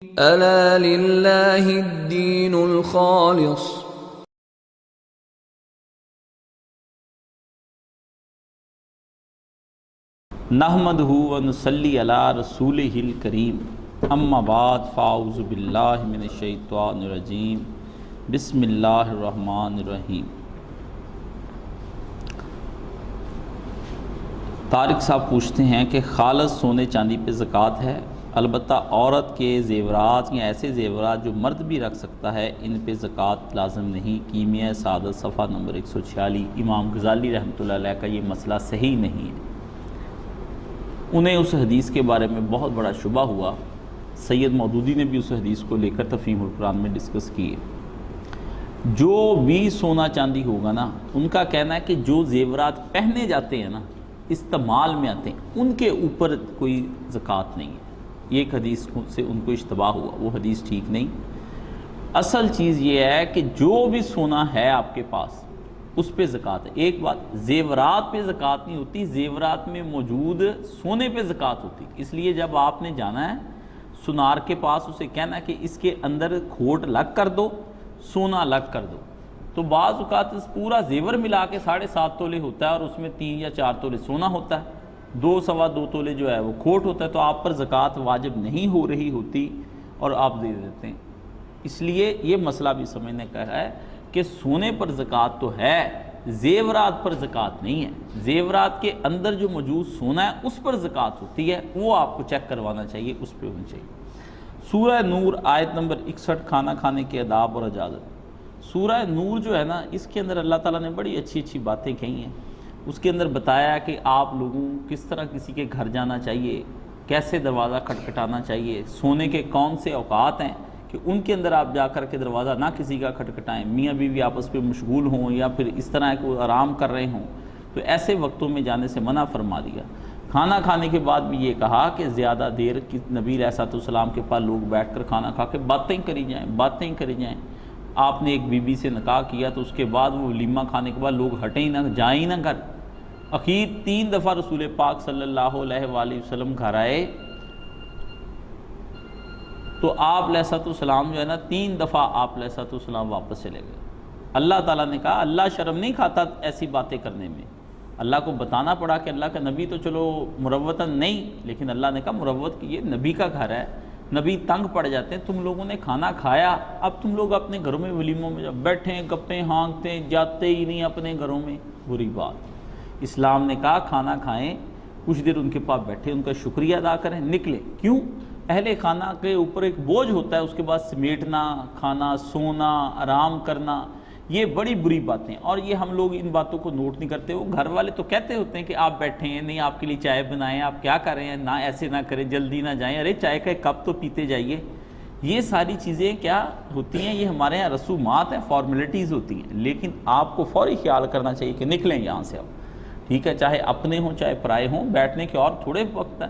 ألا لله الدين الخالص. نحمدہ ونصلی علی رسولہ الکریم اما بعد فاعوذ باللہ من الشیطان الرجیم بسم اللہ الرحمن الرحیم۔ طارق صاحب پوچھتے ہیں کہ خالص سونے چاندی پہ زکوٰۃ ہے؟ البتہ عورت کے زیورات یا ایسے زیورات جو مرد بھی رکھ سکتا ہے ان پہ زکوٰۃ لازم نہیں۔ کیمیہ سعادت صفحہ نمبر 146۔ امام غزالی رحمۃ اللہ علیہ کا یہ مسئلہ صحیح نہیں ہے۔ انہیں اس حدیث کے بارے میں بہت بڑا شبہ ہوا، سید مودودی نے بھی اس حدیث کو لے کر تفہیم القرآن میں ڈسکس کی ہے۔ جو بھی سونا چاندی ہوگا نا، ان کا کہنا ہے کہ جو زیورات پہنے جاتے ہیں نا، استعمال میں آتے ہیں، ان کے اوپر کوئی زکوٰۃ نہیں ہے۔ یہ ایک حدیث سے ان کو اشتباہ ہوا، وہ حدیث ٹھیک نہیں۔ اصل چیز یہ ہے کہ جو بھی سونا ہے آپ کے پاس اس پہ زکوٰۃ ہے۔ ایک بات، زیورات پہ زکوٰۃ نہیں ہوتی، زیورات میں موجود سونے پہ زکوٰۃ ہوتی۔ اس لیے جب آپ نے جانا ہے سنار کے پاس، اسے کہنا ہے کہ اس کے اندر کھوٹ الگ کر دو، سونا الگ کر دو، تو بعض اوقات پورا زیور ملا کے 7.5 تولے ہوتا ہے اور اس میں 3 یا 4 تولے سونا ہوتا ہے، 2 سوا 2 تولے جو ہے وہ کھوٹ ہوتا ہے، تو آپ پر زکوٰۃ واجب نہیں ہو رہی ہوتی اور آپ دے دیتے ہیں۔ اس لیے یہ مسئلہ بھی سمجھنے کا ہے کہ سونے پر زکوٰۃ تو ہے، زیورات پر زکوٰۃ نہیں ہے۔ زیورات کے اندر جو موجود سونا ہے اس پر زکوٰۃ ہوتی ہے، وہ آپ کو چیک کروانا چاہیے، اس پہ ہونی چاہیے۔ سورہ نور آیت نمبر 61، کھانا کھانے کے آداب اور اجازت۔ سورہ نور جو ہے نا، اس کے اندر اللہ تعالیٰ نے بڑی اچھی اچھی باتیں کہی ہیں۔ اس کے اندر بتایا کہ آپ لوگوں کس طرح کسی کے گھر جانا چاہیے، کیسے دروازہ کھٹکھٹانا چاہیے، سونے کے کون سے اوقات ہیں کہ ان کے اندر آپ جا کر کے دروازہ نہ کسی کا کھٹکھٹائیں، میاں بیوی آپس پہ مشغول ہوں یا پھر اس طرح کو آرام کر رہے ہوں، تو ایسے وقتوں میں جانے سے منع فرما دیا۔ کھانا کھانے کے بعد بھی یہ کہا کہ زیادہ دیر نبی علیہ السلام کے پاس لوگ بیٹھ کر کھانا کھا کے باتیں کری جائیں۔ آپ نے ایک بی بی سے نکاح کیا تو اس کے بعد وہ ولیمہ کھانے کے بعد لوگ ہٹیں ہی نہ، جائیں ہی نہ گھر۔ اخیر 3 دفعہ رسول پاک صلی اللہ علیہ وآلہ وسلم گھر آئے تو آپ علیہ السلام جو ہے نا 3 دفعہ آپ علیہ السلام واپس چلے گئے۔ اللہ تعالیٰ نے کہا اللہ شرم نہیں کھاتا ایسی باتیں کرنے میں۔ اللہ کو بتانا پڑا کہ اللہ کا نبی تو چلو مروتاً نہیں، لیکن اللہ نے کہا مروت کی، یہ نبی کا گھر ہے، نبی تنگ پڑ جاتے ہیں، تم لوگوں نے کھانا کھایا، اب تم لوگ اپنے گھروں میں ولیموں میں بیٹھے ہیں، گپیں ہانکتے ہیں، جاتے ہی نہیں اپنے گھروں میں، بری بات۔ اسلام نے کہا کھانا کھائیں، کچھ دیر ان کے پاس بیٹھے، ان کا شکریہ ادا کریں، نکلیں۔ کیوں؟ اہل خانہ کے اوپر ایک بوجھ ہوتا ہے، اس کے بعد سمیٹنا، کھانا، سونا، آرام کرنا، یہ بڑی بری باتیں، اور یہ ہم لوگ ان باتوں کو نوٹ نہیں کرتے۔ وہ گھر والے تو کہتے ہوتے ہیں کہ آپ بیٹھے ہیں، نہیں آپ کے لیے چائے بنائیں، آپ کیا کر رہے ہیں، نہ ایسے نہ کریں، جلدی نہ جائیں، ارے چائے کا کپ تو پیتے جائیے۔ یہ ساری چیزیں کیا ہوتی ہیں؟ یہ ہمارے یہاں رسومات ہیں، فارمیلٹیز ہوتی ہیں، لیکن آپ کو فوری خیال کرنا چاہیے کہ نکلیں یہاں سے اب، ٹھیک ہے؟ چاہے اپنے ہوں چاہے پرائے ہوں، بیٹھنے کے اور تھوڑے وقت ہے،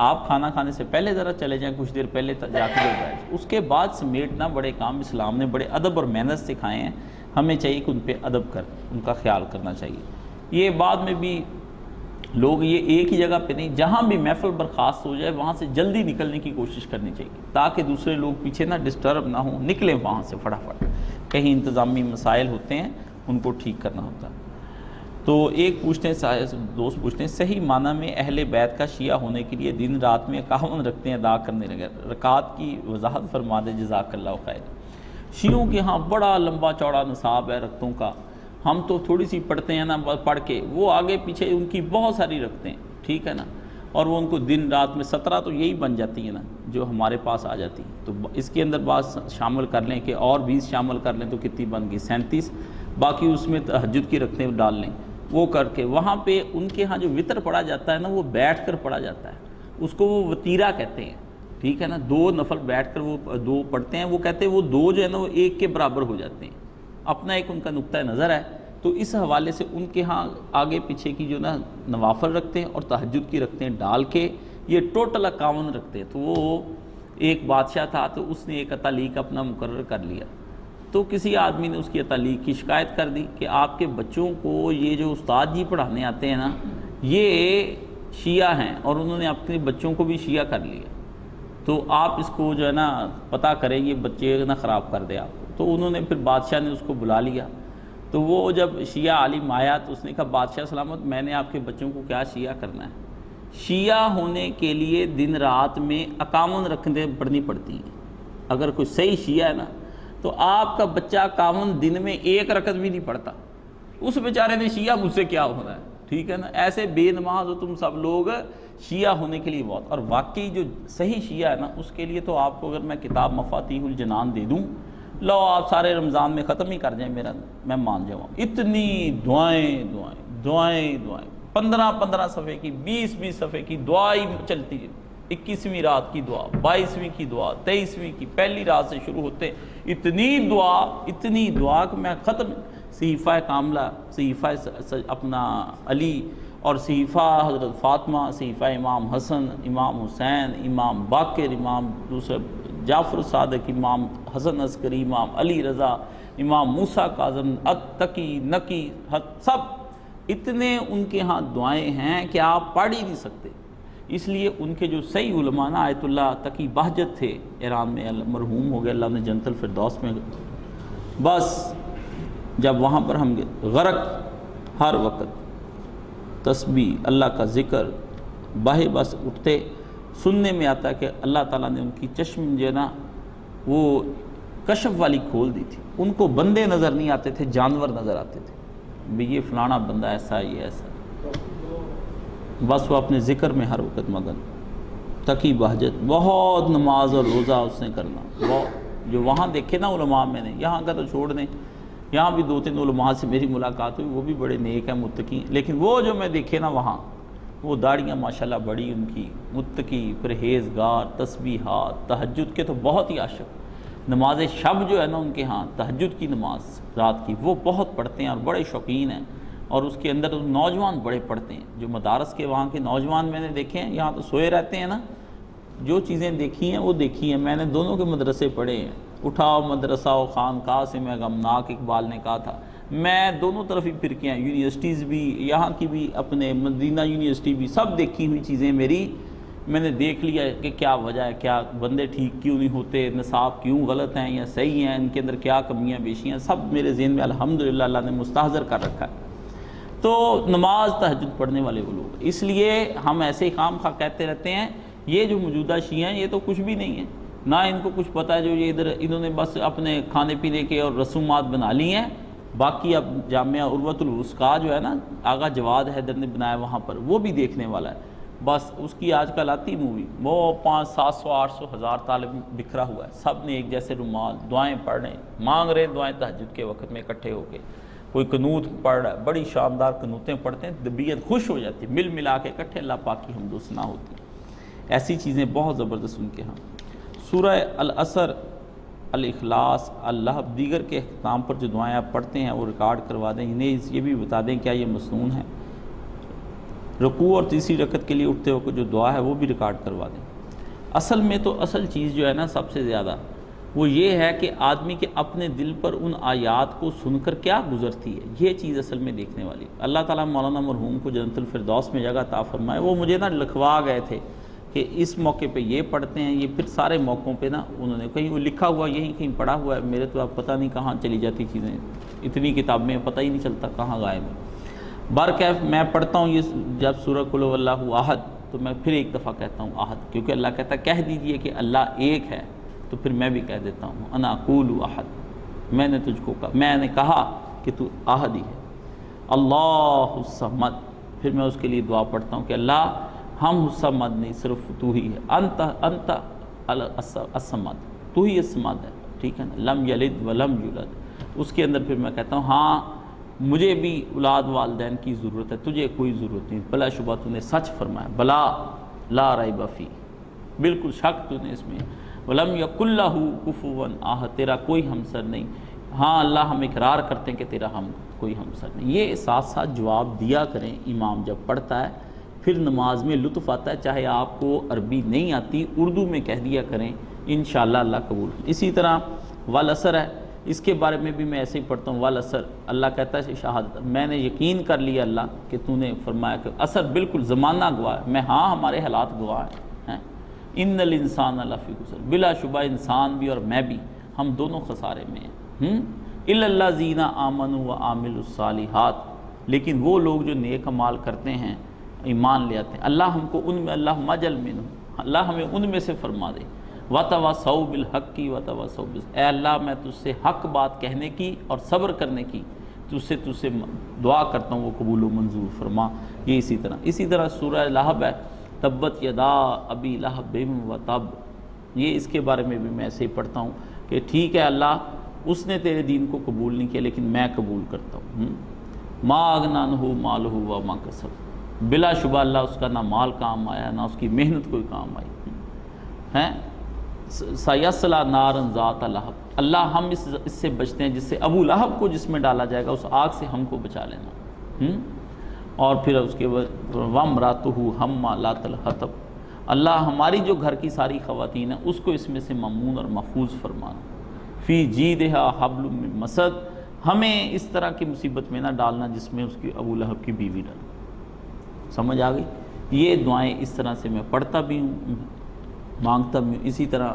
آپ کھانا کھانے سے پہلے ذرا چلے جائیں، کچھ دیر پہلے جا کے بیٹھ، اس کے بعد سمیٹنا بڑے کام اسلام نے بڑے ادب اور محنت سکھائے ہیں، ہمیں چاہیے کہ ان پہ ادب کر ان کا خیال کرنا چاہیے۔ یہ بعد میں بھی لوگ یہ ایک ہی جگہ پہ نہیں، جہاں بھی محفل برخاست ہو جائے وہاں سے جلدی نکلنے کی کوشش کرنی چاہیے تاکہ دوسرے لوگ پیچھے نہ ڈسٹرب نہ ہوں، نکلیں وہاں سے فٹافٹ، کہیں انتظامی مسائل ہوتے ہیں ان کو ٹھیک کرنا ہوتا ہے۔ تو ایک دوست پوچھتے ہیں صحیح معنی میں اہل بیت کا شیعہ ہونے کے لیے دن رات میں 51 رکعتیں ادا کرنے لگے، رکعات کی وضاحت فرما دے جزاک اللہ خیر۔ شیعوں کے ہاں بڑا لمبا چوڑا نصاب ہے رکعتوں کا، ہم تو تھوڑی سی پڑھتے ہیں نا، پڑھ کے وہ آگے پیچھے ان کی بہت ساری رکھتے ہیں، ٹھیک ہے نا، اور وہ ان کو دن رات میں 17 تو یہی بن جاتی ہیں نا جو ہمارے پاس آ جاتی ہیں، تو اس کے اندر بعض شامل کر لیں کہ اور 20 شامل کر لیں تو کتنی بن گئی 37، باقی اس میں تہجد کی رکھتے ڈال لیں، وہ کر کے وہاں پہ ان کے ہاں جو وطر پڑھا جاتا ہے نا وہ بیٹھ کر پڑھا جاتا ہے، اس کو وہ وطیرہ کہتے ہیں، ٹھیک ہے نا، 2 نفل بیٹھ کر وہ 2 پڑھتے ہیں، وہ کہتے ہیں وہ 2 جو ہے نا وہ 1 کے برابر ہو جاتے ہیں، اپنا ایک ان کا نقطہ نظر ہے، تو اس حوالے سے ان کے ہاں آگے پیچھے کی جو نا نوافل رکھتے ہیں اور تہجد کی رکھتے ہیں ڈال کے، یہ ٹوٹل 51 رکھتے ہیں۔ تو وہ ایک بادشاہ تھا تو اس نے ایک تعلیق اپنا مقرر کر لیا، تو کسی آدمی نے اس کی تعلیق کی شکایت کر دی کہ آپ کے بچوں کو یہ جو استاد جی پڑھانے آتے ہیں نا یہ شیعہ ہیں، اور انہوں نے اپنے بچوں کو بھی شیعہ کر لیا۔ تو آپ اس کو جو ہے نا پتہ کریں یہ بچے نہ خراب کر دے آپ کو۔ تو انہوں نے پھر بادشاہ نے اس کو بلا لیا، تو وہ جب شیعہ عالم آیا تو اس نے کہا بادشاہ سلامت میں نے آپ کے بچوں کو کیا شیعہ کرنا ہے؟ شیعہ ہونے کے لیے دن رات میں 51 رکعتیں پڑھنی پڑتی ہیں۔ اگر کوئی صحیح شیعہ ہے نا تو آپ کا بچہ 51 دن میں 1 رکعت بھی نہیں پڑھتا، اس بیچارے نے شیعہ مجھ سے کیا ہونا ہے، ٹھیک ہے نا؟ ایسے بے نماز ہو تم سب لوگ شیعہ ہونے کے لیے بہت، اور واقعی جو صحیح شیعہ ہے نا اس کے لیے تو آپ کو اگر میں کتاب مفاتیح الجنان دے دوں، لو آپ سارے رمضان میں ختم ہی کر جائیں میرا، میں مان جاؤں۔ اتنی دعائیں دعائیں دعائیں دعائیں، 15 صفحے کی، 20 صفحے کی دعائیں چلتی ہے، 21ویں رات کی دعا، 22ویں کی دعا، 23ویں کی، پہلی رات سے شروع ہوتے اتنی دعا کہ میں ختم، صحیفہ کاملہ، صحیفہ اپنا علی، اور صحیفہ حضرت فاطمہ، صحیفہ امام حسن، امام حسین، امام باقر، امام دوسرے جعفر صادق، امام حسن عسکری، امام علی رضا، امام موسیٰ کاظم، تقی نقی، سب اتنے ان کے ہاں دعائیں ہیں کہ آپ پڑھ ہی نہیں سکتے۔ اس لیے ان کے جو صحیح علماء نا، آیت اللہ تقی بہجت تھے ایران میں، مرحوم ہو گئے، اللہ نے جنت الفردوس میں، بس جب وہاں پر ہم غرق ہر وقت تسبیح، اللہ کا ذکر، باہے بس اٹھتے، سننے میں آتا ہے کہ اللہ تعالیٰ نے ان کی چشم جو ہے نا وہ کشف والی کھول دی تھی، ان کو بندے نظر نہیں آتے تھے، جانور نظر آتے تھے، بھی یہ فلانا بندہ ایسا، یہ ایسا، بس وہ اپنے ذکر میں ہر وقت مگن، تقی بہجت، بہت نماز اور روزہ اس نے کرنا، جو وہاں دیکھے نا علماء، میں نے یہاں کا تو چھوڑ دیں، یہاں بھی 2-3 علماء سے میری ملاقات ہوئی، وہ بھی بڑے نیک ہیں، متقی، لیکن وہ جو میں دیکھے نا وہاں، وہ داڑیاں ماشاءاللہ بڑی ان کی، متقی، پرہیزگار، تسبیحات، تہجد کے تو بہت ہی عاشق، نماز شب جو ہے نا ان کے ہاں، تہجد کی نماز رات کی، وہ بہت پڑھتے ہیں اور بڑے شوقین ہیں، اور اس کے اندر نوجوان بڑے پڑھتے ہیں، جو مدارس کے وہاں کے نوجوان میں نے دیکھے ہیں، یہاں تو سوئے رہتے ہیں نا، جو چیزیں دیکھی ہیں وہ دیکھی ہیں، میں نے دونوں کے مدرسے پڑھے ہیں، اٹھاؤ مدرسہ و خانقاہ سے میں غمناک، اقبال نے کہا تھا، میں دونوں طرف ہی پھر کے ہیں، یونیورسٹیز بھی، یہاں کی بھی، اپنے مدینہ یونیورسٹی بھی، سب دیکھی ہوئی چیزیں میری، میں نے دیکھ لیا کہ کیا وجہ ہے، کیا بندے ٹھیک کیوں نہیں ہوتے، نصاب کیوں غلط ہیں یا صحیح ہیں، ان کے اندر کیا کمیاں بیشیاں، سب میرے ذہن میں الحمدللہ اللہ نے مستحضر کر رکھا ہے۔ تو نماز تہجد پڑھنے والے وہ لوگ، اس لیے ہم ایسے ہی خام خواہ کہتے رہتے ہیں یہ جو موجودہ شیعہ ہیں یہ تو کچھ بھی نہیں ہے، نہ ان کو کچھ پتہ ہے، جو یہ ادھر انہوں نے بس اپنے کھانے پینے کے اور رسومات بنا لی ہیں، باقی اب جامعہ عروۃ الوثقیٰ جو ہے نا، آغا جواد حیدر نے بنایا وہاں پر، وہ بھی دیکھنے والا ہے، بس اس کی آج کل آتی مووی، وہ 500 700 800 1000 طالب بکھرا ہوا ہے، سب نے ایک جیسے رومال، دعائیں پڑھ رہے ہیں، مانگ رہے ہیں دعائیں تہجد کے وقت میں اکٹھے ہو کے، کوئی قنوت پڑھ رہا ہے، بڑی شاندار قنوتیں پڑھتے ہیں، طبیعت خوش ہو جاتی ہے، مل ملا کے اکٹھے اللہ پاک کی حمد و ثنا ہوتی ہے، ایسی چیزیں بہت زبردست ان کے ہاں۔ سورہ العصر، الاخلاص، اللہ دیگر کے اختتام پر جو دعائیں آپ پڑھتے ہیں وہ ریکارڈ کروا دیں، انہیں یہ بھی بتا دیں کیا یہ مسنون ہے، رکوع اور تیسری رکعت کے لیے اٹھتے وقت جو دعا ہے وہ بھی ریکارڈ کروا دیں۔ اصل میں تو اصل چیز جو ہے نا سب سے زیادہ وہ یہ ہے کہ آدمی کے اپنے دل پر ان آیات کو سن کر کیا گزرتی ہے، یہ چیز اصل میں دیکھنے والی۔ اللہ تعالیٰ مولانا مرحوم کو جنت الفردوس میں جگہ عطا فرمائے، وہ مجھے نا لکھوا گئے تھے کہ اس موقع پہ یہ پڑھتے ہیں، یہ پھر سارے موقعوں پہ نا انہوں نے کہیں وہ لکھا ہوا، یہیں کہیں پڑھا ہوا ہے، میرے تو اب پتہ نہیں کہاں چلی جاتی چیزیں، اتنی کتاب میں پتہ ہی نہیں چلتا کہاں غائب ہے۔ برکیف میں پڑھتا ہوں یہ جب سورہ قل هو اللہ احد، تو میں پھر ایک دفعہ کہتا ہوں احد، کیونکہ اللہ کہتا ہے کہہ دیجئے کہ اللہ ایک ہے، تو پھر میں بھی کہہ دیتا ہوں انا اقول احد، میں نے تجھ کو کہا، میں نے کہا کہ تو احد ہی ہے، اللہ الصمد، پھر میں اس کے لیے دعا پڑھتا ہوں کہ اللہ ہم الصمد نہیں، صرف تو ہی ہے، انت الصمد، تو ہی الصمد ہے، ٹھیک ہے نا، لم یلد ولم یولد۔ اس کے اندر پھر میں کہتا ہوں ہاں مجھے بھی اولاد والدین کی ضرورت ہے، تجھے کوئی ضرورت نہیں، بلا شبہ تو نے سچ فرمایا، بلا لا ریب فی، بالکل شک تو نے اس میں، ولم یکن لہ کفوا احد، تیرا کوئی ہمسر نہیں، ہاں اللہ ہم اقرار کرتے ہیں کہ تیرا ہم کوئی ہمسر نہیں۔ یہ ساتھ ساتھ جواب دیا کریں امام جب پڑھتا ہے، پھر نماز میں لطف آتا ہے، چاہے آپ کو عربی نہیں آتی اردو میں کہہ دیا کریں، انشاءاللہ اللہ قبول۔ اسی طرح والعصر ہے، اس کے بارے میں بھی میں ایسے ہی پڑھتا ہوں، والعصر، اللہ کہتا ہے شہادت، میں نے یقین کر لیا اللہ کہ تو نے فرمایا کہ عصر بالکل زمانہ گواہ ہے، میں ہاں ہمارے حالات گواہ ہیں، ان الانسان لفی خسر، بلا شبہ انسان بھی اور میں بھی، ہم دونوں خسارے میں ہیں۔ الا الذین آمنوا وعملوا الصالحات، لیکن وہ لوگ جو نیک اعمال کرتے ہیں، ایمان لے آتے ہیں، اللہ ہم کو ان میں، اللہ مجل منہم، اللہ ہمیں ان میں سے فرما دے۔ وتواصوا بالحق وتواصوا بالصبر، اے اللہ میں تجھ سے حق بات کہنے کی اور صبر کرنے کی تجھ سے دعا کرتا ہوں، وہ قبول و منظور فرما۔ یہ اسی طرح سورہ لہب ہے، تبت یدا ابی لہب وتب، یہ اس کے بارے میں بھی میں ایسے ہی پڑھتا ہوں کہ ٹھیک ہے اللہ اس نے تیرے دین کو قبول نہیں کیا لیکن میں قبول کرتا ہوں۔ ما اغنی عنہ مالہ وما کسب، بلا شبہ اللہ اس کا نہ مال کام آیا نہ اس کی محنت کوئی کام آئی ہے۔ سیصلی نارا ذات لہب، اللہ ہم اس سے بچتے ہیں جس سے ابو لہب کو جس میں ڈالا جائے گا اس آگ سے ہم کو بچا لینا۔ اور پھر اس کے بعد وامرأتہ حمالۃ الحطب، اللہ ہماری جو گھر کی ساری خواتین ہیں اس کو اس میں سے ممنون اور محفوظ فرمانا۔ فی جیدہا حبل من مسد، ہمیں اس طرح کی مصیبت میں نہ ڈالنا جس میں اس کی ابو لہب کی بیوی ڈال۔ سمجھ آ گئی؟ یہ دعائیں اس طرح سے میں پڑھتا بھی ہوں، مانگتا بھی ہوں۔ اسی طرح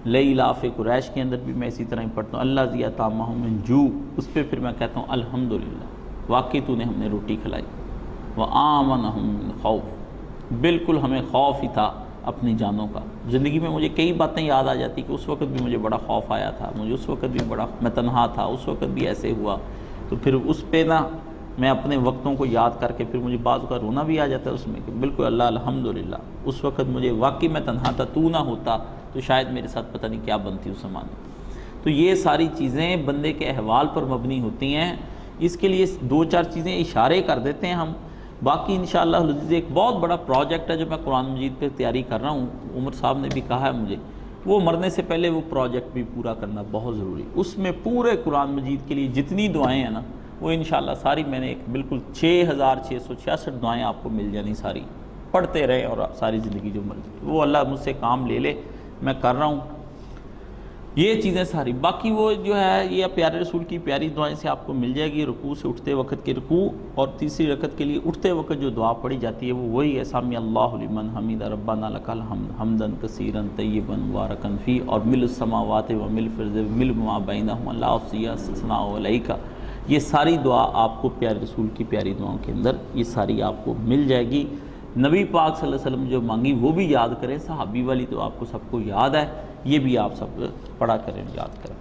لإلاف قریش کے اندر بھی میں اسی طرح ہی پڑھتا ہوں، اللہ ذی اطعمہم من جوع، اس پہ پھر میں کہتا ہوں الحمدللہ، واقعی تو نے ہم نے روٹی کھلائی۔ وآمنہم من خوف، بالکل ہمیں خوف ہی تھا اپنی جانوں کا۔ زندگی میں مجھے کئی باتیں یاد آ جاتی کہ اس وقت بھی مجھے بڑا خوف آیا تھا، مجھے اس وقت بھی بڑا، میں تنہا تھا اس وقت بھی ایسے ہوا، تو پھر اس پہ نا میں اپنے وقتوں کو یاد کر کے پھر مجھے بعض کا رونا بھی آ جاتا ہے اس میں کہ بالکل اللہ الحمدللہ، اس وقت مجھے واقعی میں تنہا تھا، تو نہ ہوتا تو شاید میرے ساتھ پتہ نہیں کیا بنتی اس زمانے۔ تو یہ ساری چیزیں بندے کے احوال پر مبنی ہوتی ہیں، اس کے لیے دو چار چیزیں اشارے کر دیتے ہیں ہم، باقی انشاءاللہ ایک بہت بڑا پروجیکٹ ہے جو میں قرآن مجید پہ تیاری کر رہا ہوں، عمر صاحب نے بھی کہا ہے مجھے، وہ مرنے سے پہلے وہ پروجیکٹ بھی پورا کرنا بہت ضروری، اس میں پورے قرآن مجید کے لیے جتنی دعائیں ہیں نا وہ انشاءاللہ ساری میں نے ایک بالکل 6666 دعائیں آپ کو مل جانی، ساری پڑھتے رہے اور ساری زندگی جو مرضی، وہ اللہ مجھ سے کام لے لے، میں کر رہا ہوں یہ چیزیں ساری۔ باقی وہ جو ہے یہ پیارے رسول کی پیاری دعائیں سے آپ کو مل جائے گی، رکوع سے اٹھتے وقت کے رکوع، اور تیسری رکعت کے لیے اٹھتے وقت جو دعا پڑھی جاتی ہے وہ وہی ہے، سمی اللہ لمن حمید ربنا لک الحمد حمدا کثیرا طیبا مبارکا فی، اور ملء السماوات و ملء الارض و ملء ما بینہما لا احصی ثناء علیک، یہ ساری دعا آپ کو پیارے رسول کی پیاری دعاؤں کے اندر یہ ساری آپ کو مل جائے گی۔ نبی پاک صلی اللہ علیہ وسلم جو مانگی وہ بھی یاد کریں، صحابی والی تو آپ کو سب کو یاد ہے، یہ بھی آپ سب پڑھا کریں، یاد کریں۔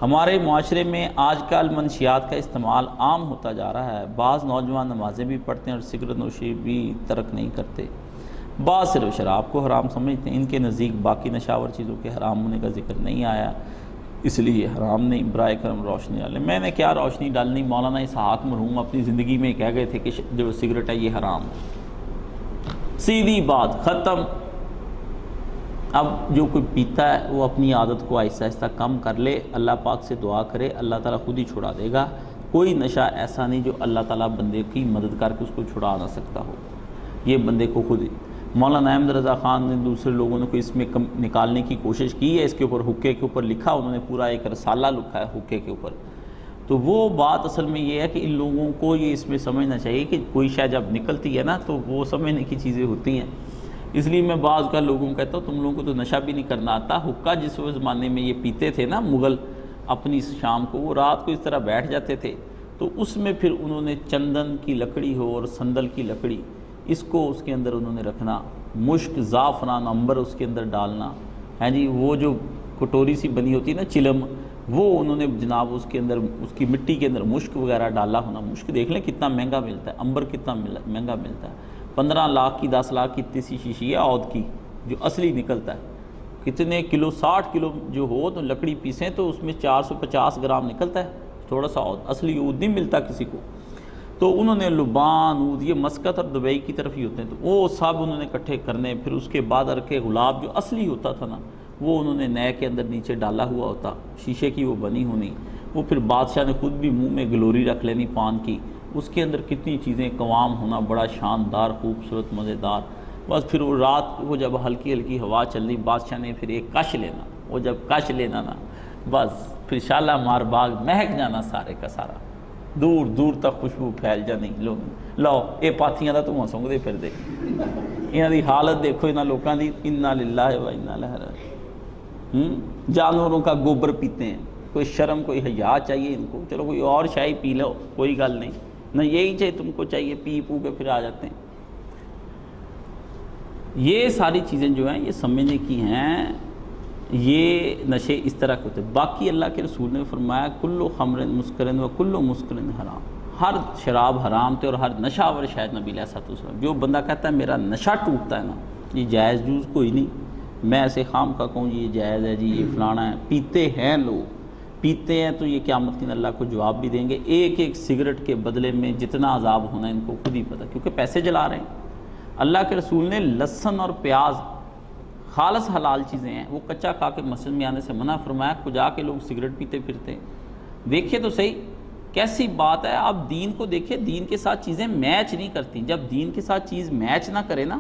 ہمارے معاشرے میں آج کل منشیات کا استعمال عام ہوتا جا رہا ہے، بعض نوجوان نمازیں بھی پڑھتے ہیں اور سگریٹ نوشی بھی ترک نہیں کرتے، بعض صرف شراب کو حرام سمجھتے ہیں، ان کے نزدیک باقی نشاور چیزوں کے حرام ہونے کا ذکر نہیں آیا اس لیے حرام نہیں، برائے کرم روشنی ڈالیں۔ میں نے کیا روشنی ڈالنی، مولانا اسحاق مرحوم اپنی زندگی میں کہہ گئے تھے کہ جو سگریٹ ہے یہ حرام ہے، سیدھی بات ختم۔ اب جو کوئی پیتا ہے وہ اپنی عادت کو آہستہ آہستہ کم کر لے، اللہ پاک سے دعا کرے، اللہ تعالیٰ خود ہی چھڑا دے گا۔ کوئی نشہ ایسا نہیں جو اللہ تعالیٰ بندے کی مدد کر کے اس کو چھڑا نہ سکتا ہو، یہ بندے کو خود ہی۔ مولانا احمد رضا خان نے دوسرے لوگوں نے کو اس میں نکالنے کی کوشش کی ہے، اس کے اوپر حقے کے اوپر لکھا، انہوں نے پورا ایک رسالہ لکھا ہے حقے کے اوپر۔ تو وہ بات اصل میں یہ ہے کہ ان لوگوں کو یہ اس میں سمجھنا چاہیے کہ کوئی شے جب نکلتی ہے نا تو وہ سمجھنے کی چیزیں ہوتی ہیں، اس لیے میں بعض کا لوگوں کو کہتا ہوں تم لوگوں کو تو نشہ بھی نہیں کرنا آتا۔ حقہ جس زمانے میں یہ پیتے تھے نا مغل اپنی شام کو، وہ رات کو اس طرح بیٹھ جاتے تھے، تو اس میں پھر انہوں نے چندن کی لکڑی ہو اور سندل کی لکڑی، اس کو اس کے اندر انہوں نے رکھنا، مشک زعفران عنبر اس کے اندر ڈالنا ہے جی، وہ جو کٹوری سی بنی ہوتی ہے نا چلم، وہ انہوں نے جناب اس کے اندر اس کی مٹی کے اندر مشک وغیرہ ڈالا ہونا۔ مشک دیکھ لیں کتنا مہنگا ملتا ہے، عنبر کتنا مہنگا ملتا ہے، 15 لاکھ کی 10 لاکھ کی اتنی سی شیشی ہے عود کی جو اصلی نکلتا ہے، کتنے کلو، 60 کلو جو ہو تو لکڑی پیسیں تو اس میں 450 گرام نکلتا ہے، تھوڑا سا عود، اصلی عود نہیں ملتا کسی کو۔ تو انہوں نے لبان، عود، یہ مسقط اور دبئی کی طرف ہی ہوتے ہیں، تو وہ سب انہوں نے اکٹھے کرنے، پھر اس کے بعد ارکے گلاب جو اصلی ہوتا تھا نا وہ انہوں نے نئے کے اندر نیچے ڈالا ہوا ہوتا، شیشے کی وہ بنی ہونی، وہ پھر بادشاہ نے خود بھی منہ میں گلوری رکھ لینی پان کی، اس کے اندر کتنی چیزیں قوام ہونا، بڑا شاندار خوبصورت مزیدار، بس پھر وہ رات کو جب ہلکی ہلکی ہوا چلنی، بادشاہ نے پھر ایک کش لینا، وہ جب کش لینا نا بس پھر شالہ مار باغ مہک جانا سارے کا سارا، دور دور تک خوشبو پھیل جانی لوگ لو یہ پاتیاں دا دھواں سونگدے پھردے انہاں دی حالت دیکھو انہاں لوکاں دی انا للہ و انا الیہ راجعون جانوروں کا گوبر پیتے ہیں کوئی شرم کوئی حیا چاہیے ان کو چلو کوئی اور شائی پی لو کوئی گل نہیں نہ یہی چاہیے تم کو چاہیے پی پو کے پھر آ جاتے ہیں یہ ساری چیزیں جو ہیں یہ سمجھنے کی ہیں یہ نشے اس طرح کے ہوتے ہیں باقی اللہ کے رسول نے فرمایا کلو خمر مسکرن و کلو مسکرن حرام ہر شراب حرام تھے اور ہر نشہ آور شاید نبی علیہ الصلوۃ والسلام جو بندہ کہتا ہے میرا نشہ ٹوٹتا ہے نا یہ جائز جوز کوئی نہیں میں ایسے خام کا کہوں جی یہ جائز ہے جی یہ فلانا ہے پیتے ہیں لوگ پیتے ہیں تو یہ قیامت کے دن اللہ کو جواب بھی دیں گے ایک ایک سگریٹ کے بدلے میں جتنا عذاب ہونا ہے ان کو خود ہی پتہ کیونکہ پیسے جلا رہے ہیں اللہ کے رسول نے لہسن اور پیاز خالص حلال چیزیں ہیں وہ کچا کھا کے مسجد میں آنے سے منع فرمایا کجا کے لوگ سگریٹ پیتے پھرتے ہیں دیکھیے تو صحیح کیسی بات ہے آپ دین کو دیکھیں دین کے ساتھ چیزیں میچ نہیں کرتی جب دین کے ساتھ چیز میچ نہ کرے نا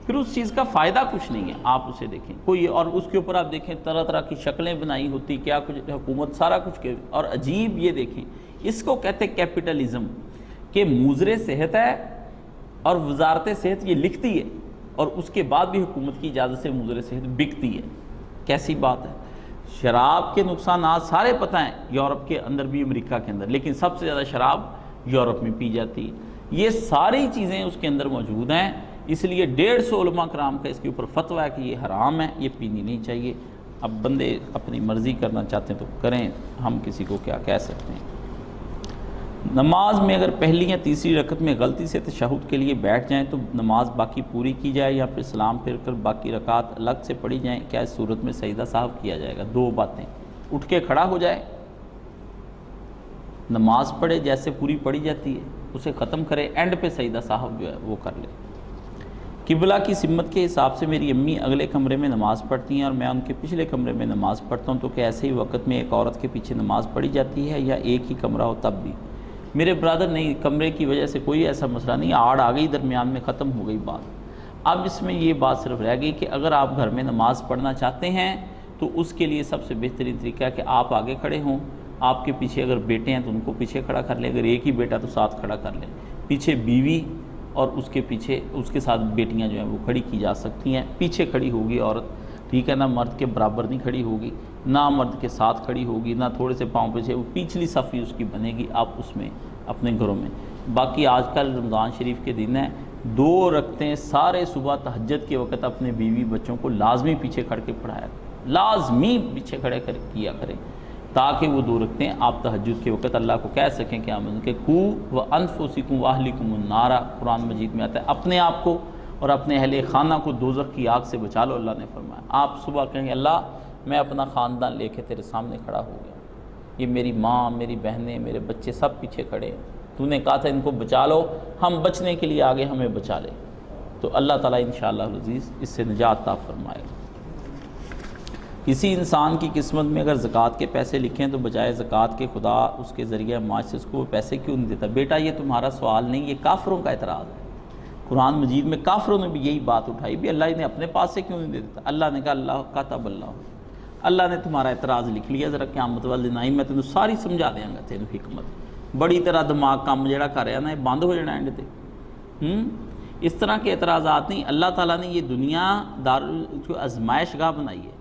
پھر اس چیز کا فائدہ کچھ نہیں ہے آپ اسے دیکھیں کوئی اور اس کے اوپر آپ دیکھیں طرح طرح کی شکلیں بنائی ہوتی کیا کچھ حکومت سارا کچھ اور عجیب یہ دیکھیں اس کو کہتے ہیں کیپٹلزم کہ مضر صحت ہے اور وزارت صحت یہ لکھتی ہے اور اس کے بعد بھی حکومت کی اجازت سے مضر صحت بکتی ہے کیسی بات ہے شراب کے نقصانات سارے پتہ ہیں یورپ کے اندر بھی امریکہ کے اندر لیکن سب سے زیادہ شراب یورپ میں پی جاتی ہے یہ ساری چیزیں اس کے اندر موجود ہیں اس لیے 150 علماء کرام کا اس کے اوپر فتویٰ ہے کہ یہ حرام ہے یہ پینی نہیں چاہیے اب بندے اپنی مرضی کرنا چاہتے ہیں تو کریں ہم کسی کو کیا کہہ سکتے ہیں نماز میں اگر پہلی یا تیسری رکعت میں غلطی سے تشہد کے لیے بیٹھ جائیں تو نماز باقی پوری کی جائے یا پھر سلام پھیر کر باقی رکعات الگ سے پڑھی جائیں کیا اس صورت میں سجدہ سہو کیا جائے گا دو باتیں اٹھ کے کھڑا ہو جائے نماز پڑھے جیسے پوری پڑھی جاتی ہے اسے ختم کرے اینڈ پہ سجدہ سہو جو ہے وہ کر لے قبلہ کی سمت کے حساب سے میری امی اگلے کمرے میں نماز پڑھتی ہیں اور میں ان کے پچھلے کمرے میں نماز پڑھتا ہوں تو کیا ایسے ہی وقت میں ایک عورت کے پیچھے نماز پڑھی جاتی ہے یا ایک ہی کمرہ ہو تب بھی میرے برادر نہیں کمرے کی وجہ سے کوئی ایسا مسئلہ نہیں آڑ آ گئی درمیان میں ختم ہو گئی بات اب اس میں یہ بات صرف رہ گئی کہ اگر آپ گھر میں نماز پڑھنا چاہتے ہیں تو اس کے لیے سب سے بہترین طریقہ ہے کہ آپ آگے کھڑے ہوں آپ کے پیچھے اگر بیٹے ہیں تو ان کو پیچھے کھڑا کر لیں اگر ایک ہی بیٹا تو ساتھ کھڑا کر لیں پیچھے بیوی اور اس کے پیچھے اس کے ساتھ بیٹیاں جو ہیں وہ کھڑی کی جا سکتی ہیں پیچھے کھڑی ہوگی عورت ٹھیک ہے نہ مرد کے برابر نہیں کھڑی ہوگی نہ مرد کے ساتھ کھڑی ہوگی نہ تھوڑے سے پاؤں پیچھے وہ پچھلی صف ہی اس کی بنے گی آپ اس میں اپنے گھروں میں باقی آج کل رمضان شریف کے دن ہیں 2 رکعتیں سارے صبح تہجد کے وقت اپنے بیوی بچوں کو لازمی پیچھے کھڑ کے پڑھایا لازمی پیچھے کھڑے کیا کریں تاکہ وہ 2 رکعتیں آپ تہجد کے وقت اللہ کو کہہ سکیں کہ ہم ان کے قو وانفسکم واہلکم النار قرآن مجید میں آتا ہے اپنے آپ کو اور اپنے اہل خانہ کو دوزخ کی آگ سے بچا لو اللہ نے فرمایا آپ صبح کہیں گے اللہ میں اپنا خاندان لے کے تیرے سامنے کھڑا ہو گیا یہ میری ماں میری بہنیں میرے بچے سب پیچھے کھڑے ہیں تو نے کہا تھا ان کو بچا لو ہم بچنے کے لیے آگے ہمیں بچا لے تو اللہ تعالیٰ انشاءاللہ العزیز اس سے نجات عطا فرمائے گا کسی انسان کی قسمت میں اگر زکوٰۃ کے پیسے لکھیں تو بجائے زکوٰۃ کے خدا اس کے ذریعہ معاش سے اس کو پیسے کیوں نہیں دیتا بیٹا یہ تمہارا سوال نہیں یہ کافروں کا اعتراض ہے قرآن مجید میں کافروں نے بھی یہی بات اٹھائی بھی اللہ نے اپنے پاس سے کیوں نہیں دیتا اللہ نے کہا اللہ کاتب اللہ نے تمہارا اعتراض لکھ لیا ذرا قیامت والے دن آئی میں تینوں ساری سمجھا دیاں گا تینوں حکمت بڑی طرح دماغ کام جڑا کر رہا نا یہ بند ہو جانا اینڈ تے اس طرح کے اعتراضات نہیں اللہ تعالیٰ نے یہ دنیا جو آزمائش گاہ بنائی ہے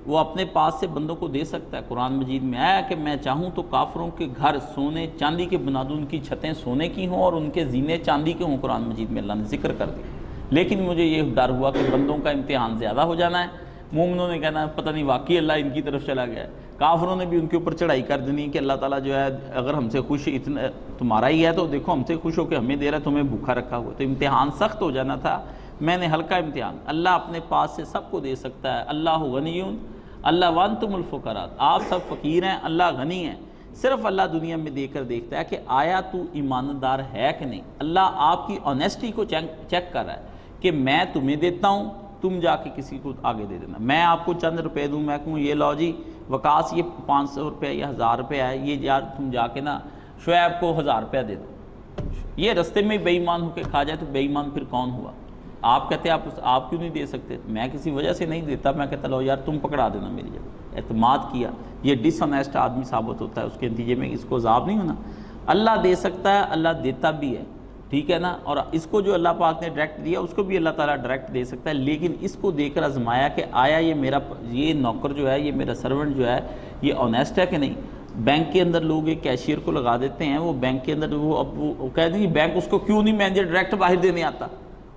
وہ اپنے پاس سے بندوں کو دے سکتا ہے قرآن مجید میں آیا کہ میں چاہوں تو کافروں کے گھر سونے چاندی کے بنا دوں ان کی چھتیں سونے کی ہوں اور ان کے زینے چاندی کے ہوں قرآن مجید میں اللہ نے ذکر کر دیا لیکن مجھے یہ ڈر ہوا کہ بندوں کا امتحان زیادہ ہو جانا ہے مومنوں نے کہنا ہے پتہ نہیں واقعی اللہ ان کی طرف چلا گیا ہے کافروں نے بھی ان کے اوپر چڑھائی کر دینی کہ اللہ تعالیٰ جو ہے اگر ہم سے خوش اتنا تمہارا ہی ہے تو دیکھو ہم سے خوش ہو کے ہمیں دے رہا ہے تمہیں بھوکا رکھا ہوا تو امتحان سخت ہو جانا تھا میں نے ہلکا امتحان اللہ اپنے پاس سے سب کو دے سکتا ہے اللہ غنیون اللہ وانتم الفقراء آپ سب فقیر ہیں اللہ غنی ہے صرف اللہ دنیا میں دے کر دیکھتا ہے کہ آیا تو ایماندار ہے کہ نہیں اللہ آپ کی آنیسٹی کو چیک کر رہا ہے کہ میں تمہیں دیتا ہوں تم جا کے کسی کو آگے دے دینا میں آپ کو چند روپے دوں میں کہوں یہ لو جی وکاس یہ 500 روپے یا 1000 روپے ہے یہ یار تم جا کے نا شعیب کو 1000 روپیہ دے دو یہ رستے میں بے ایمان ہو کے کھا جائے تو بے ایمان پھر کون ہوا آپ کہتے ہیں آپ کیوں نہیں دے سکتے میں کسی وجہ سے نہیں دیتا میں کہتا لو یار تم پکڑا دینا میری جگہ اعتماد کیا یہ ڈس آنیسٹ آدمی ثابت ہوتا ہے اس کے نتیجے میں اس کو عذاب نہیں ہونا اللہ دے سکتا ہے، اللہ دیتا بھی ہے، ٹھیک ہے نا، اور اس کو جو اللہ پاک نے ڈائریکٹ دیا اس کو بھی اللہ تعالیٰ ڈائریکٹ دے سکتا ہے، لیکن اس کو دے کر آزمایا کہ آیا یہ نوکر جو ہے، یہ میرا سرونٹ جو ہے، یہ آنیسٹ ہے کہ نہیں۔ بینک کے اندر لوگ ایک کیشیئر کو لگا دیتے ہیں، وہ بینک کے اندر وہ کہتے ہیں کہ بینک اس کو کیوں نہیں مینیجر ڈائریکٹ باہر دینے آتا،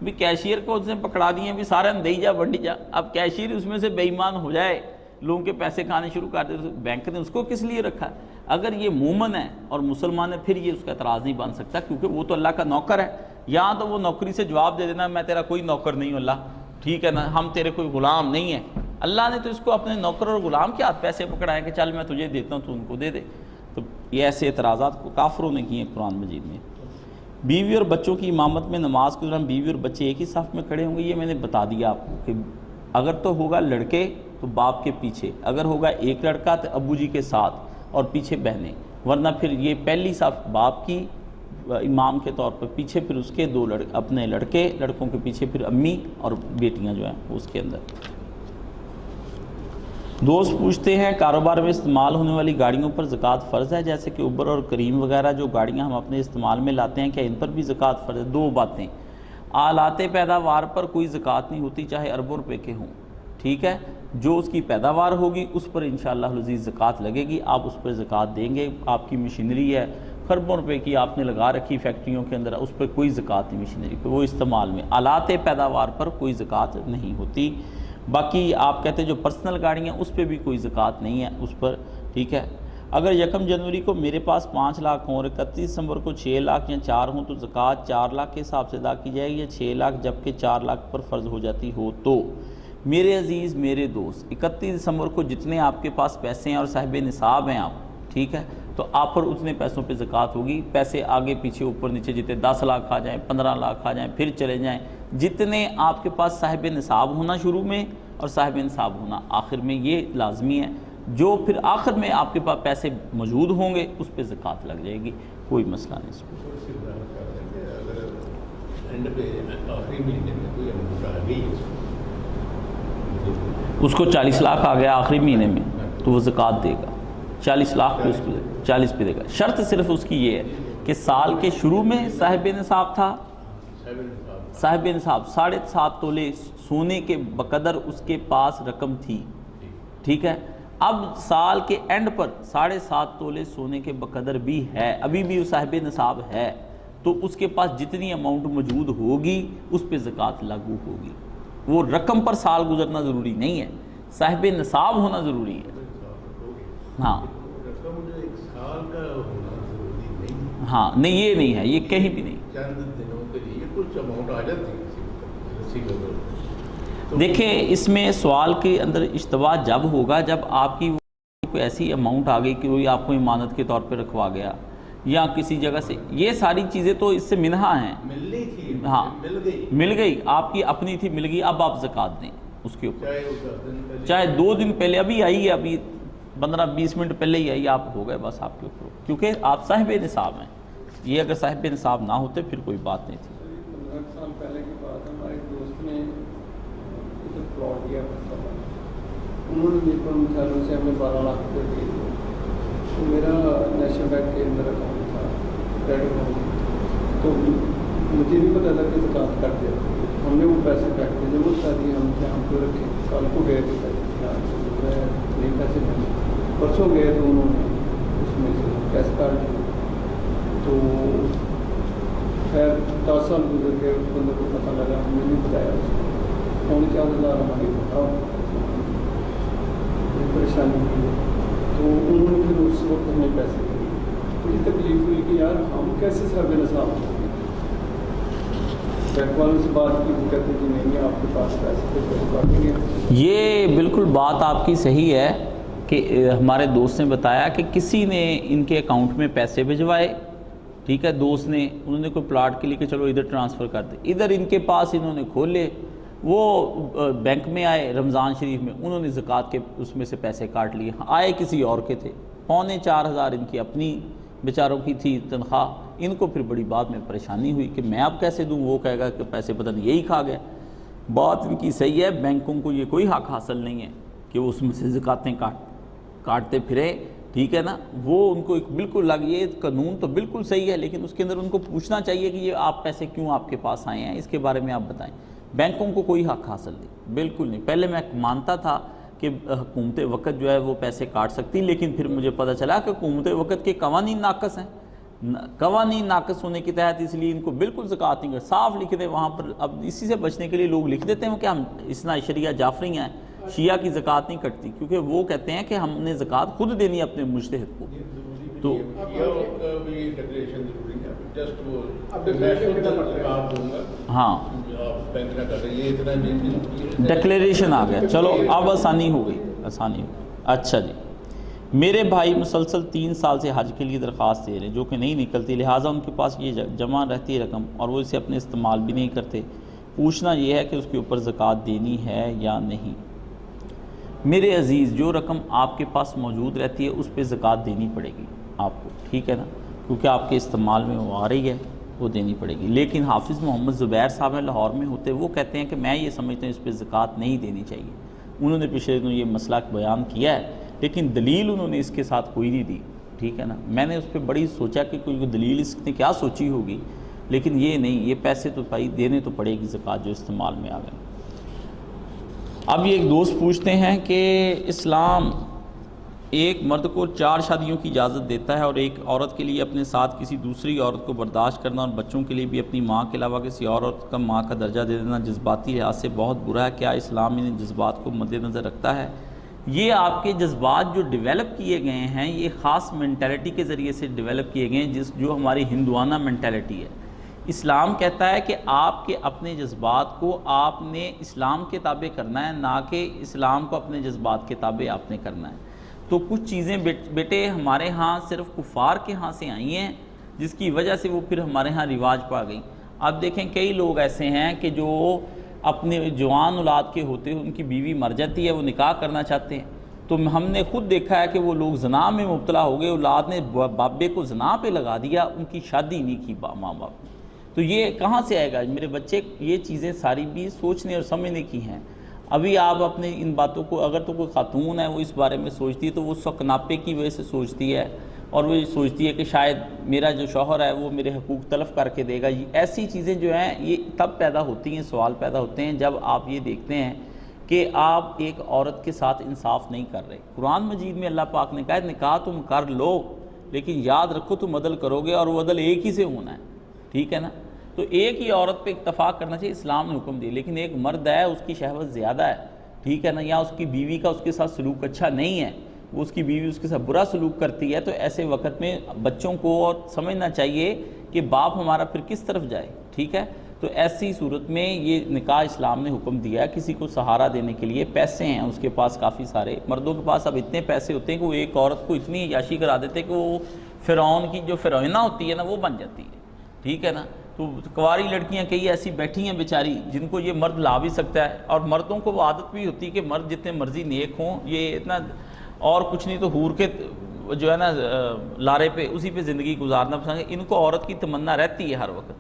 بھی کیشیئر کو اس نے پکڑا دیے بھی سارے دے جا بڑی جا، اب کیشیئر اس میں سے بے ایمان ہو جائے، لوگوں کے پیسے کھانے شروع کر دے، تو بینک نے اس کو کس لیے رکھا؟ اگر یہ مومن ہے اور مسلمان ہے پھر یہ اس کا اعتراض نہیں بن سکتا، کیونکہ وہ تو اللہ کا نوکر ہے۔ یہاں تو وہ نوکری سے جواب دے دینا میں تیرا کوئی نوکر نہیں ہوں اللہ، ٹھیک ہے نا، ہم تیرے کوئی غلام نہیں ہیں۔ اللہ نے تو اس کو اپنے نوکر اور غلام کے ہاتھ پیسے پکڑائے کہ چل میں تجھے دیتا ہوں تو ان کو دے دے۔ تو یہ ایسے اعتراضات کو کافروں نے کیے ہیں قرآن مجید میں۔ بیوی اور بچوں کی امامت میں نماز کے دوران بیوی اور بچے ایک ہی صف میں کھڑے ہوں گے، یہ میں نے بتا دیا آپ کو کہ اگر تو ہوگا لڑکے تو باپ کے پیچھے، اگر ہوگا ایک لڑکا تو ابو جی کے ساتھ اور پیچھے بہنیں، ورنہ پھر یہ پہلی صف باپ کی امام کے طور پر، پیچھے پھر اس کے دو اپنے لڑکوں کے پیچھے پھر امی اور بیٹیاں جو ہیں اس کے اندر۔ دوست پوچھتے ہیں کاروبار میں استعمال ہونے والی گاڑیوں پر زکوٰۃ فرض ہے، جیسے کہ اوبر اور کریم وغیرہ جو گاڑیاں ہم اپنے استعمال میں لاتے ہیں، کیا ان پر بھی زکوٰۃ فرض ہے؟ دو باتیں، آلات پیداوار پر کوئی زکوٰۃ نہیں ہوتی چاہے اربوں روپے کے ہوں، ٹھیک ہے، جو اس کی پیداوار ہوگی اس پر انشاءاللہ العزیز زکوٰۃ لگے گی، آپ اس پر زکوٰۃ دیں گے۔ آپ کی مشینری ہے خربوں روپے کی آپ نے لگا رکھی فیکٹریوں کے اندر، اس پر کوئی زکوٰۃ نہیں مشینری پہ، وہ استعمال میں، آلات پیداوار پر کوئی زکوٰۃ نہیں ہوتی۔ باقی آپ کہتے ہیں جو پرسنل گاڑیاں اس پہ بھی کوئی زکوٰۃ نہیں ہے اس پر، ٹھیک ہے۔ اگر 1 جنوری کو میرے پاس 5 لاکھ ہوں اور 31 دسمبر کو 6 لاکھ یا 4 ہوں تو زکوٰۃ 4 لاکھ کے حساب سے ادا کی جائے گی یا 6 لاکھ جبکہ 4 لاکھ پر فرض ہو جاتی ہو تو؟ میرے عزیز میرے دوست، 31 دسمبر کو جتنے آپ کے پاس پیسے ہیں اور صاحب نصاب ہیں آپ، ٹھیک ہے، تو آپ پر اتنے پیسوں پہ زکوٰۃ ہوگی۔ پیسے آگے پیچھے اوپر نیچے جتنے 10 لاکھ آ جائیں، 15 لاکھ آ جائیں، پھر چلے جائیں، جتنے آپ کے پاس صاحب نصاب ہونا شروع میں اور صاحب نصاب ہونا آخر میں، یہ لازمی ہے۔ جو پھر آخر میں آپ کے پاس پیسے موجود ہوں گے اس پہ زکوٰۃ لگ جائے گی، کوئی مسئلہ نہیں اس پہ۔ اس کو 40 لاکھ آ گیا آخری مہینے میں تو وہ زکوٰۃ دے گا، 40 لاکھ پہ اس کو 40 پہ دے گا۔ شرط صرف اس کی یہ ہے کہ سال کے شروع میں صاحب نصاب تھا، صاحب نصاب 7.5 تولے سونے کے بقدر اس کے پاس رقم تھی، ٹھیک ہے، اب سال کے اینڈ پر 7.5 تولے سونے کے بقدر بھی ہے، ابھی بھی وہ صاحب نصاب ہے، تو اس کے پاس جتنی اماؤنٹ موجود ہوگی اس پہ زکوٰۃ لاگو ہوگی۔ وہ رقم پر سال گزرنا ضروری نہیں ہے، صاحب نصاب ہونا ضروری ہے۔ ہاں ہاں نہیں، یہ نہیں ہے، یہ کہیں بھی نہیں۔ دیکھیں اس میں سوال کے اندر اشتباہ جب ہوگا جب آپ کی کوئی ایسی اماؤنٹ آ گئی کہ وہی آپ کو امانت کے طور پہ رکھوا گیا یا کسی جگہ سے، یہ ساری چیزیں تو اس سے منہا ہیں۔ ہاں مل گئی، آپ کی اپنی تھی، مل گئی، اب آپ زکوٰۃ دیں اس کے اوپر، چاہے 2 دن پہلے، ابھی آئی ہے، ابھی 15-20 منٹ پہلے ہی آئی، آپ ہو گئے بس آپ کے اوپر، کیونکہ آپ صاحب نصاب ہیں۔ یہ اگر صاحب نصاب نہ ہوتے پھر کوئی بات نہیں تھی۔ 15 سال پہلے کی بات ہے، ہمارے دوست نے ادھر پلاٹ لیا، انہوں نے میرے کو مثالوں سے ہمیں 12 لاکھ روپے دیے، تو میرا نیشنل بینک کے اندر اکاؤنٹ تھا، کریڈٹ اکاؤنٹ، تو مجھے نہیں پتا تھا کہ زکوٰۃ کر دیا، ہم نے وہ پیسے بیٹھ کے ضرورت تھا دی، ہم کو رکھے، کل کو گئے تھے نہیں پیسے نہیں، پرسوں گئے تو انہوں نے اس میں سے پیسے کاٹ دیے، تو خیر 10 سال گزر گئے، اس بندے کو پتہ لگا، ہم نے نہیں بتایا اس کو، 4,500 ہماری بتاؤ پریشانی ہوئی، تو انہوں نے پھر اس وقت ہمیں پیسے دیے، مجھے تکلیف ہوئی کہ یار ہم کیسے صاحب نصاب ہوں گے، بینک والوں سے بات کی، وہ کہتے کہ نہیں آپ کے پاس پیسے تو کاٹیں گے۔ یہ بالکل بات آپ کی صحیح ہے کہ ہمارے دوست نے بتایا کہ کسی نے ان کے اکاؤنٹ میں پیسے بھجوائے، ٹھیک ہے، دوست نے، انہوں نے کوئی پلاٹ کے لیے کہ چلو ادھر ٹرانسفر کر دے، ادھر ان کے پاس انہوں نے کھولے، وہ بینک میں آئے رمضان شریف میں، انہوں نے زکوٰۃ کے اس میں سے پیسے کاٹ لیے، آئے کسی اور کے تھے، 4,500 ان کی اپنی بیچاروں کی تھی تنخواہ، ان کو پھر بڑی بات میں پریشانی ہوئی کہ میں اب کیسے دوں، وہ کہے گا کہ پیسے پتہ نہیں یہی کھا گیا۔ بات ان کی صحیح ہے، بینکوں کو یہ کوئی حق حاصل نہیں ہے کہ وہ اس میں سے زکوٰۃیں کاٹتے پھرے، ٹھیک ہے نا، وہ ان کو ایک بالکل یہ قانون تو بالکل صحیح ہے، لیکن اس کے اندر ان کو پوچھنا چاہیے کہ یہ آپ پیسے کیوں آپ کے پاس آئے ہیں، اس کے بارے میں آپ بتائیں۔ بینکوں کو کوئی حق حاصل نہیں، بالکل نہیں۔ پہلے میں مانتا تھا کہ حکومت وقت جو ہے وہ پیسے کاٹ سکتی، لیکن پھر مجھے پتہ چلا کہ حکومت وقت کے قوانین ناقص ہیں، قوانین ناقص ہونے کے تحت اس لیے ان کو بالکل زکوٰۃ نہیں کر، صاف لکھ دیں وہاں پر۔ اب اسی سے بچنے کے لیے لوگ لکھ دیتے ہیں کہ ہم اثنا عشریہ جعفری ہیں، شیعہ کی زکوٰۃ نہیں کٹتی، کیونکہ وہ کہتے ہیں کہ ہم نے زکوٰۃ خود دینی ہے اپنے مجتہد کو۔ تو ہاں ڈکلیریشن آ گیا، چلو اب آسانی ہو گئی، آسانی ہو گئی۔ اچھا جی، میرے بھائی مسلسل 3 سال سے حج کے لیے درخواست دے رہے ہیں جو کہ نہیں نکلتی، لہٰذا ان کے پاس یہ جمع رہتی ہے رقم اور وہ اسے اپنے استعمال بھی نہیں کرتے۔ پوچھنا یہ ہے کہ اس کے اوپر زکوٰۃ دینی ہے یا نہیں۔ میرے عزیز، جو رقم آپ کے پاس موجود رہتی ہے اس پہ زکوٰۃ دینی پڑے گی آپ کو، ٹھیک ہے نا، کیونکہ آپ کے استعمال میں وہ آ رہی ہے، وہ دینی پڑے گی۔ لیکن حافظ محمد زبیر صاحب ہیں لاہور میں ہوتے، وہ کہتے ہیں کہ میں یہ سمجھتا ہوں اس پہ زکوٰۃ نہیں دینی چاہیے۔ انہوں نے پچھلے دنوں یہ مسئلہ بیان کیا ہے، لیکن دلیل انہوں نے اس کے ساتھ کوئی نہیں دی، ٹھیک ہے نا۔ میں نے اس پہ بڑی سوچا کہ کوئی دلیل اس نے کیا سوچی ہوگی، لیکن یہ نہیں، یہ پیسے تو بھائی دینے تو پڑے گی زکوٰۃ جو استعمال میں آ گئے۔ اب یہ ایک دوست پوچھتے ہیں کہ اسلام ایک مرد کو 4 شادیوں کی اجازت دیتا ہے اور ایک عورت کے لیے اپنے ساتھ کسی دوسری عورت کو برداشت کرنا اور بچوں کے لیے بھی اپنی ماں کے علاوہ کسی اور عورت کا ماں کا درجہ دے دینا جذباتی لحاظ سے بہت برا ہے۔ کیا اسلام ان جذبات کو مد نظر رکھتا ہے؟ یہ آپ کے جذبات جو ڈیولپ کیے گئے ہیں یہ خاص مینٹیلٹی کے ذریعے سے ڈیولپ کیے گئے ہیں، جو ہماری ہندوانہ مینٹیلٹی ہے۔ اسلام کہتا ہے کہ آپ کے اپنے جذبات کو آپ نے اسلام کے تابع کرنا ہے، نہ کہ اسلام کو اپنے جذبات کے تابع آپ نے کرنا ہے۔ تو کچھ چیزیں بیٹے ہمارے ہاں صرف کفار کے ہاں سے آئی ہیں، جس کی وجہ سے وہ پھر ہمارے ہاں رواج پا گئی۔ اب دیکھیں کئی لوگ ایسے ہیں کہ جو اپنے جوان اولاد کے ہوتے ہیں، ان کی بیوی مر جاتی ہے، وہ نکاح کرنا چاہتے ہیں، تو ہم نے خود دیکھا ہے کہ وہ لوگ زنا میں مبتلا ہو گئے، اولاد نے بابے کو زنا پہ لگا دیا، ان کی شادی نہیں کی ماں باپ نے۔ تو یہ کہاں سے آئے گا میرے بچے؟ یہ چیزیں ساری بھی سوچنے اور سمجھنے کی ہیں۔ ابھی آپ اپنے ان باتوں کو، اگر تو کوئی خاتون ہے وہ اس بارے میں سوچتی ہے تو وہ سکناپے کی وجہ سے سوچتی ہے، اور وہ یہ سوچتی ہے کہ شاید میرا جو شوہر ہے وہ میرے حقوق تلف کر کے دے گا۔ ایسی چیزیں جو ہیں یہ تب پیدا ہوتی ہیں، سوال پیدا ہوتے ہیں جب آپ یہ دیکھتے ہیں کہ آپ ایک عورت کے ساتھ انصاف نہیں کر رہے۔ قرآن مجید میں اللہ پاک نے کہا ہے نکاح تم کر لو، لیکن یاد رکھو تم عدل کرو گے اور وہ عدل ایک ہی سے ہونا ہے، ٹھیک ہے نا۔ تو ایک ہی عورت پہ اتفاق کرنا چاہیے، اسلام نے حکم دی، لیکن ایک مرد ہے اس کی شہوت زیادہ ہے، ٹھیک ہے نا، یا اس کی بیوی کا اس کے ساتھ سلوک اچھا نہیں ہے، وہ اس کی بیوی اس کے ساتھ برا سلوک کرتی ہے، تو ایسے وقت میں بچوں کو اور سمجھنا چاہیے کہ باپ ہمارا پھر کس طرف جائے، ٹھیک ہے۔ تو ایسی صورت میں یہ نکاح اسلام نے حکم دیا ہے۔ کسی کو سہارا دینے کے لیے پیسے ہیں اس کے پاس کافی سارے، مردوں کے پاس اب اتنے پیسے ہوتے ہیں کہ وہ ایک عورت کو اتنی عیاشی کرا دیتے کہ وہ فرعون کی جو فرعونہ ہوتی ہے نا وہ بن جاتی ہے، ٹھیک ہے نا۔ تو کنواری لڑکیاں کئی ایسی بیٹھی ہیں بیچاری جن کو یہ مرد لا بھی سکتا ہے، اور مردوں کو وہ عادت بھی ہوتی ہے کہ مرد جتنے مرضی نیک ہوں، یہ اتنا اور کچھ نہیں تو حور کے جو ہے نا لارے پہ اسی پہ زندگی گزارنا پسند ہے، ان کو عورت کی تمنا رہتی ہے ہر وقت۔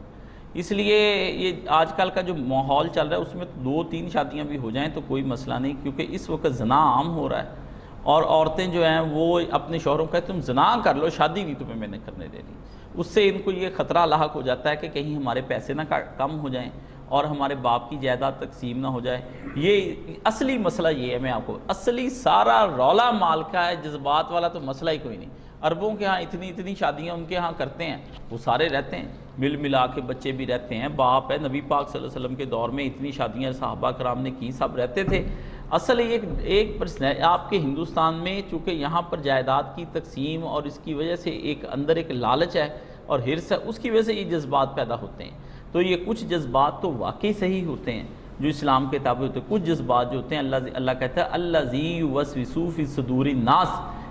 اس لیے یہ آج کل کا جو ماحول چل رہا ہے اس میں 2-3 شادیاں بھی ہو جائیں تو کوئی مسئلہ نہیں، کیونکہ اس وقت زنا عام ہو رہا ہے، اور عورتیں جو ہیں وہ اپنے شوہروں کو تم زنا کر لو، شادی نہیں تمہیں میں نے کرنے دینی۔ اس سے ان کو یہ خطرہ لاحق ہو جاتا ہے کہ کہیں ہمارے پیسے نہ کم ہو جائیں اور ہمارے باپ کی جائیداد تقسیم نہ ہو جائے۔ یہ اصلی مسئلہ یہ ہے، میں آپ کو اصلی سارا رولا مال کا ہے، جذبات والا تو مسئلہ ہی کوئی نہیں۔ عربوں کے ہاں اتنی شادیاں ان کے ہاں کرتے ہیں، وہ سارے رہتے ہیں، مل ملا کے بچے بھی رہتے ہیں، باپ ہے، نبی پاک صلی اللہ علیہ وسلم کے دور میں اتنی شادیاں صحابہ کرام نے کی، سب رہتے تھے۔ اصل ایک آپ کے ہندوستان میں چونکہ یہاں پر جائیداد کی تقسیم اور اس کی وجہ سے ایک اندر ایک لالچ ہے اور حرص ہے، اس کی وجہ سے یہ جذبات پیدا ہوتے ہیں۔ تو یہ کچھ جذبات تو واقعی صحیح ہوتے ہیں جو اسلام کے تابع ہوتے ہیں، کچھ جذبات جو ہوتے ہیں اللہ کہتا ہے الذی یوسوس فی صدور الناس،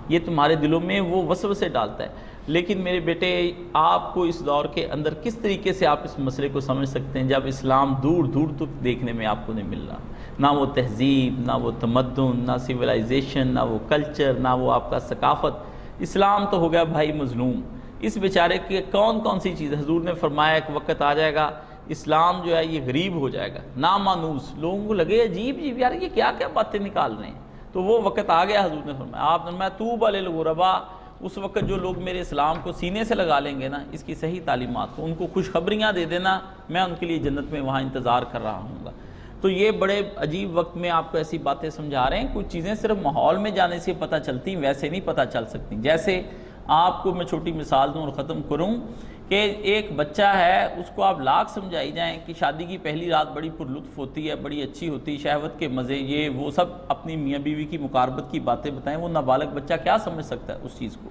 یہ تمہارے دلوں میں وہ وسوسے ڈالتا ہے۔ لیکن میرے بیٹے آپ کو اس دور کے اندر کس طریقے سے آپ اس مسئلے کو سمجھ سکتے ہیں جب اسلام دور دور تک دیکھنے میں آپ کو نہیں مل رہا، نہ وہ تہذیب، نہ وہ تمدن، نہ سویلائزیشن، نہ وہ کلچر، نہ وہ آپ کا ثقافت۔ اسلام تو ہو گیا بھائی مظلوم، اس بیچارے کے کون سی چیز؟ حضور نے فرمایا ایک وقت آ جائے گا اسلام جو ہے یہ غریب ہو جائے گا، نامانوس، لوگوں کو لگے عجیب یار یہ کیا باتیں نکال رہے ہیں۔ تو وہ وقت آ گیا، حضور نے فرمایا، آپ نے فرمایا طوبی للغرباء، اس وقت جو لوگ میرے اسلام کو سینے سے لگا لیں گے نا، اس کی صحیح تعلیمات کو، ان کو خوشخبریاں دے دینا، میں ان کے لیے جنت میں وہاں انتظار کر رہا ہوں گا۔ تو یہ بڑے عجیب وقت میں آپ کو ایسی باتیں سمجھا رہے ہیں، کچھ چیزیں صرف ماحول میں جانے سے پتہ چلتی ہیں، ویسے نہیں پتہ چل سکتی۔ جیسے آپ کو میں چھوٹی مثال دوں اور ختم کروں کہ ایک بچہ ہے، اس کو آپ لاکھ سمجھائی جائیں کہ شادی کی پہلی رات بڑی پرلطف ہوتی ہے، بڑی اچھی ہوتی ہے، شہوت کے مزے، یہ وہ سب اپنی میاں بیوی کی مقاربت کی باتیں بتائیں، وہ نابالغ بچہ کیا سمجھ سکتا ہے اس چیز کو؟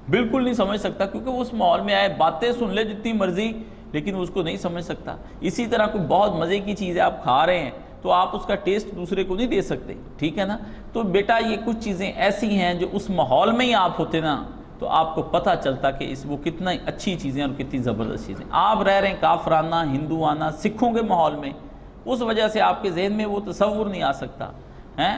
بالکل نہیں سمجھ سکتا، کیونکہ وہ اس ماحول میں آئے، باتیں سن لے جتنی مرضی، لیکن اس کو نہیں سمجھ سکتا۔ اسی طرح کوئی بہت مزے کی چیز ہے آپ کھا رہے ہیں، تو آپ اس کا ٹیسٹ دوسرے کو نہیں دے سکتے، ٹھیک ہے نا؟ تو بیٹا یہ کچھ چیزیں ایسی ہیں جو اس ماحول میں ہی آپ ہوتے نا، تو آپ کو پتہ چلتا کہ وہ کتنا اچھی چیزیں اور کتنی زبردست چیزیں۔ آپ رہ رہے ہیں کافرانہ، ہندوانہ، سکھوں کے ماحول میں، اس وجہ سے آپ کے ذہن میں وہ تصور نہیں آ سکتا ہیں۔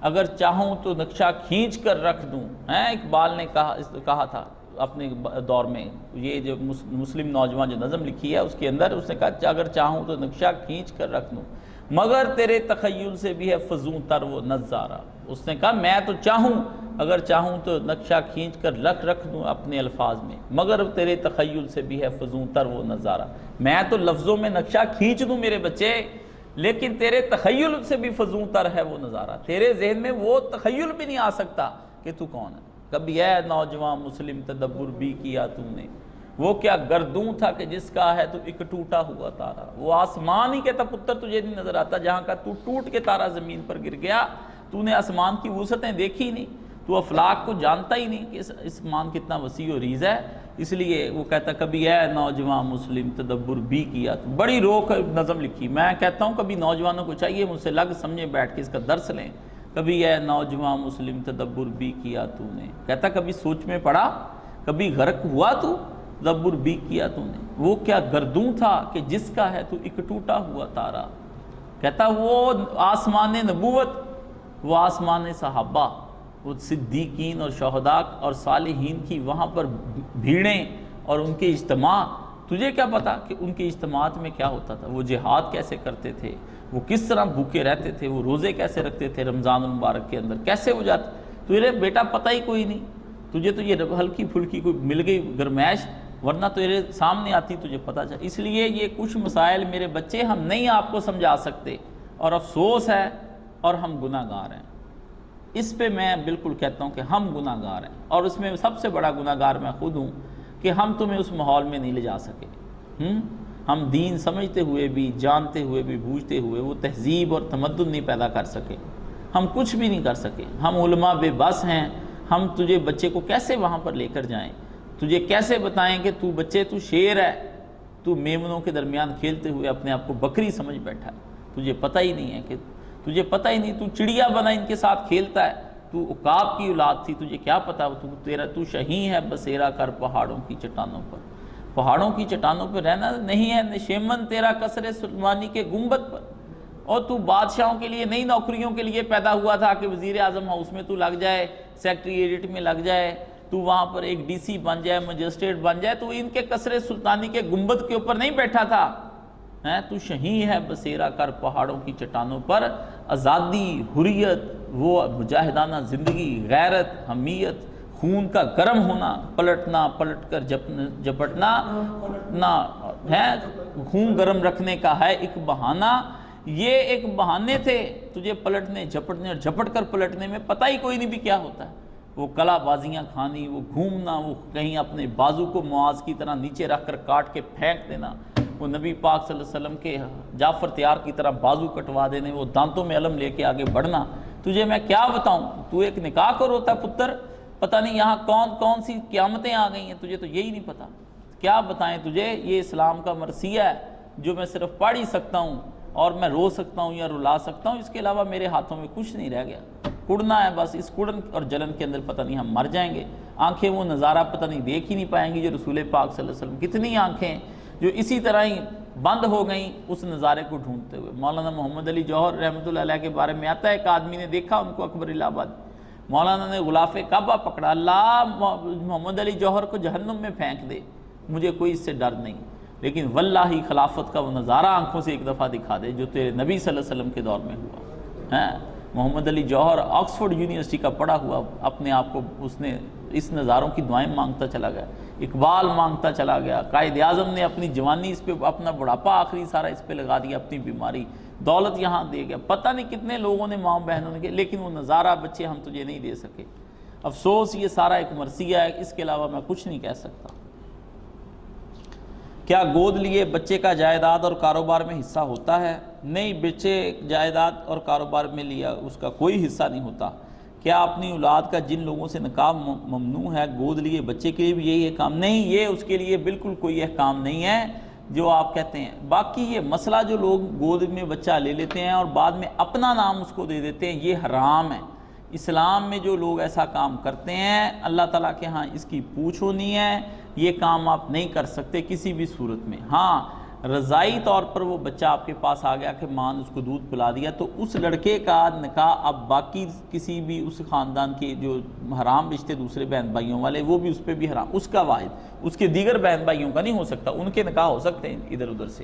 اگر چاہوں تو نقشہ کھینچ کر رکھ دوں، اقبال نے کہا تھا اپنے دور میں، یہ جو مسلم نوجوان جو نظم لکھی ہے اس کے اندر اس نے کہا اگر چاہوں تو نقشہ کھینچ کر رکھ دوں، مگر تیرے تخیل سے بھی ہے فزوں تر وہ نظارہ۔ اس نے کہا میں تو چاہوں، اگر چاہوں تو نقشہ کھینچ کر رکھ دوں اپنے الفاظ میں، مگر تیرے تخیل سے بھی ہے فزوں تر وہ نظارہ۔ میں تو لفظوں میں نقشہ کھینچ دوں میرے بچے، لیکن تیرے تخیل سے بھی فزوں تر ہے وہ نظارہ، تیرے ذہن میں وہ تخیل بھی نہیں آ سکتا کہ تو کون ہے۔ کبھی اے نوجوان مسلم تدبر بھی کیا تو نے، وہ کیا گردوں تھا کہ جس کا ہے تو ایک ٹوٹا ہوا تارا۔ وہ آسمان ہی کہتا پتر تجھے نہیں نظر آتا، جہاں کا تو ٹوٹ کے تارا زمین پر گر گیا، تو نے آسمان کی وسعتیں دیکھی نہیں، تو افلاک کو جانتا ہی نہیں کہ آسمان کتنا وسیع و عریض ہے۔ اس لیے وہ کہتا کبھی اے نوجوان مسلم تدبر بھی کیا تو، بڑی روک نظم لکھی۔ میں کہتا ہوں کبھی نوجوانوں کو چاہیے مجھ سے لگ سمجھیں بیٹھ کے اس کا درس لیں۔ کبھی اے نوجوان مسلم تدبر بھی کیا تو نے، کہتا کبھی سوچ میں پڑا، کبھی غرق ہوا تو، تدبر بھی کیا تو نے، وہ کیا گردوں تھا کہ جس کا ہے تو ایک ٹوٹا ہوا تارا۔ کہتا وہ آسمان نبوت، وہ آسمان صحابہ، وہ صدیقین اور شہداء اور صالحین کی وہاں پر بھیڑیں اور ان کے اجتماع، تجھے کیا پتا کہ ان کے اجتماعات میں کیا ہوتا تھا، وہ جہاد کیسے کرتے تھے، وہ کس طرح بھوکے رہتے تھے، وہ روزے کیسے رکھتے تھے رمضان المبارک کے اندر، کیسے ہو جاتے، تجھے بیٹا پتہ ہی کوئی نہیں، تجھے تو یہ ہلکی پھلکی کوئی مل گئی گرمائش، ورنہ تیرے سامنے آتی تجھے پتہ چل۔ اس لیے یہ کچھ مسائل میرے بچے ہم نہیں آپ کو سمجھا سکتے، اور افسوس ہے، اور ہم گناہ گار ہیں۔ اس پہ میں بالکل کہتا ہوں کہ ہم گناہ گار ہیں، اور اس میں سب سے بڑا گناہ گار میں خود ہوں کہ ہم تمہیں اس ماحول میں نہیں لے جا سکے۔ ہم دین سمجھتے ہوئے بھی، جانتے ہوئے بھی، بوجھتے ہوئے وہ تہذیب اور تمدن نہیں پیدا کر سکے، ہم کچھ بھی نہیں کر سکے، ہم علماء بے بس ہیں۔ ہم تجھے بچے کو کیسے وہاں پر لے کر جائیں، تجھے کیسے بتائیں کہ تو بچے تو شیر ہے، تو میمنوں کے درمیان کھیلتے ہوئے اپنے آپ کو بکری سمجھ بیٹھا ہے، تجھے پتہ ہی نہیں ہے کہ تجھے پتہ ہی نہیں، تو چڑیا بنا ان کے ساتھ کھیلتا ہے، تو عقاب کی اولاد تھی، تجھے کیا پتہ، تو شہین ہے بسیرا کر پہاڑوں کی چٹانوں پر، پہاڑوں کی چٹانوں پر رہنا نہیں ہے نشیمن تیرا کسر سلیمانی کے گنبد پر، اور تو بادشاہوں کے لیے نئی نوکریوں کے لیے پیدا ہوا تھا کہ وزیر اعظم ہاؤس میں تو لگ جائے، سیکریٹریٹ میں لگ جائے، تو وہاں پر ایک ڈی سی بن جائے، مجسٹریٹ بن جائے، تو ان کے کسر سلطانی کے گنبد کے اوپر نہیں بیٹھا تھا۔ تو شہین ہے بسیرا کر پہاڑوں کی چٹانوں پر، آزادی، حریت، وہ مجاہدانہ زندگی، غیرت، حمیت، خون کا گرم ہونا، پلٹنا، پلٹ کر جپٹنا نہ ہے، خون گرم رکھنے کا ہے ایک بہانہ۔ یہ ایک بہانے تھے تجھے پلٹنے، جھپٹنے، اور جھپٹ کر پلٹنے میں پتہ ہی کوئی نہیں بھی کیا ہوتا ہے۔ وہ کلا بازیاں کھانی، وہ گھومنا، وہ کہیں اپنے بازو کو معاذ کی طرح نیچے رکھ کر کاٹ کے پھینک دینا، وہ نبی پاک صلی اللہ علیہ وسلم کے جعفر تیار کی طرح بازو کٹوا دینے، وہ دانتوں میں علم لے کے آگے بڑھنا۔ تجھے میں کیا بتاؤں، تو ایک نکاح کو روتا ہے پتر، پتہ نہیں یہاں کون کون سی قیامتیں آ گئی ہیں، تجھے تو یہی نہیں پتہ۔ کیا بتائیں تجھے، یہ اسلام کا مرثیہ ہے جو میں صرف پڑھ ہی سکتا ہوں، اور میں رو سکتا ہوں یا رلا سکتا ہوں، اس کے علاوہ میرے ہاتھوں میں کچھ نہیں رہ گیا، کڑنا ہے بس۔ اس کڑن اور جلن کے اندر پتہ نہیں ہم مر جائیں گے، آنکھیں وہ نظارہ پتہ نہیں دیکھ ہی نہیں پائیں گی جو رسول پاک صلی اللہ علیہ وسلم، کتنی آنکھیں جو اسی طرح ہی بند ہو گئیں اس نظارے کو ڈھونڈتے ہوئے۔ مولانا محمد علی جوہر رحمۃ اللہ علیہ کے بارے میں آتا ہے، ایک آدمی نے دیکھا ان کو اکبر الہ آباد، مولانا نے غلاف کعبہ پکڑا، اللہ محمد علی جوہر کو جہنم میں پھینک دے، مجھے کوئی اس سے ڈر نہیں، لیکن واللہ خلافت کا وہ نظارہ آنکھوں سے ایک دفعہ دکھا دے جو تیرے نبی صلی اللہ علیہ وسلم کے دور میں ہوا ہے۔ محمد علی جوہر آکسفورڈ یونیورسٹی کا پڑھا ہوا اپنے آپ کو اس نے اس نظاروں کی دعائیں مانگتا چلا گیا، اقبال مانگتا چلا گیا، قائد اعظم نے اپنی جوانی اس پہ، اپنا بڑھاپا آخری سارا اس پہ لگا دیا، اپنی بیماری، دولت یہاں دے گیا، پتہ نہیں کتنے لوگوں نے ماں بہنوں نے، لیکن وہ نظارہ بچے ہم تجھے نہیں دے سکے۔ افسوس یہ سارا ایک مرثیہ ہے، اس کے علاوہ میں کچھ نہیں کہہ سکتا۔ کیا گود لیے بچے کا جائیداد اور کاروبار میں حصہ ہوتا ہے؟ نہیں، بچے جائیداد اور کاروبار میں لیا اس کا کوئی حصہ نہیں ہوتا۔ کیا اپنی اولاد کا جن لوگوں سے نکاح ممنوع ہے، گود لیے بچے کے لیے بھی یہی احکام؟ نہیں، یہ اس کے لیے بالکل کوئی احکام نہیں ہے جو آپ کہتے ہیں۔ باقی یہ مسئلہ جو لوگ گود میں بچہ لے لیتے ہیں اور بعد میں اپنا نام اس کو دے دیتے ہیں، یہ حرام ہے۔ اسلام میں جو لوگ ایسا کام کرتے ہیں، اللہ تعالیٰ کے ہاں اس کی پوچھ ہونی ہے، یہ کام آپ نہیں کر سکتے کسی بھی صورت میں۔ ہاں، رضائی طور پر وہ بچہ آپ کے پاس آ گیا کہ ماں نے اس کو دودھ پلا دیا، تو اس لڑکے کا نکاح اب باقی کسی بھی اس خاندان کے جو حرام رشتے دوسرے بہن بھائیوں والے، وہ بھی اس پہ بھی حرام، اس کا واحد، اس کے دیگر بہن بھائیوں کا نہیں ہو سکتا، ان کے نکاح ہو سکتے ہیں ادھر ادھر سے۔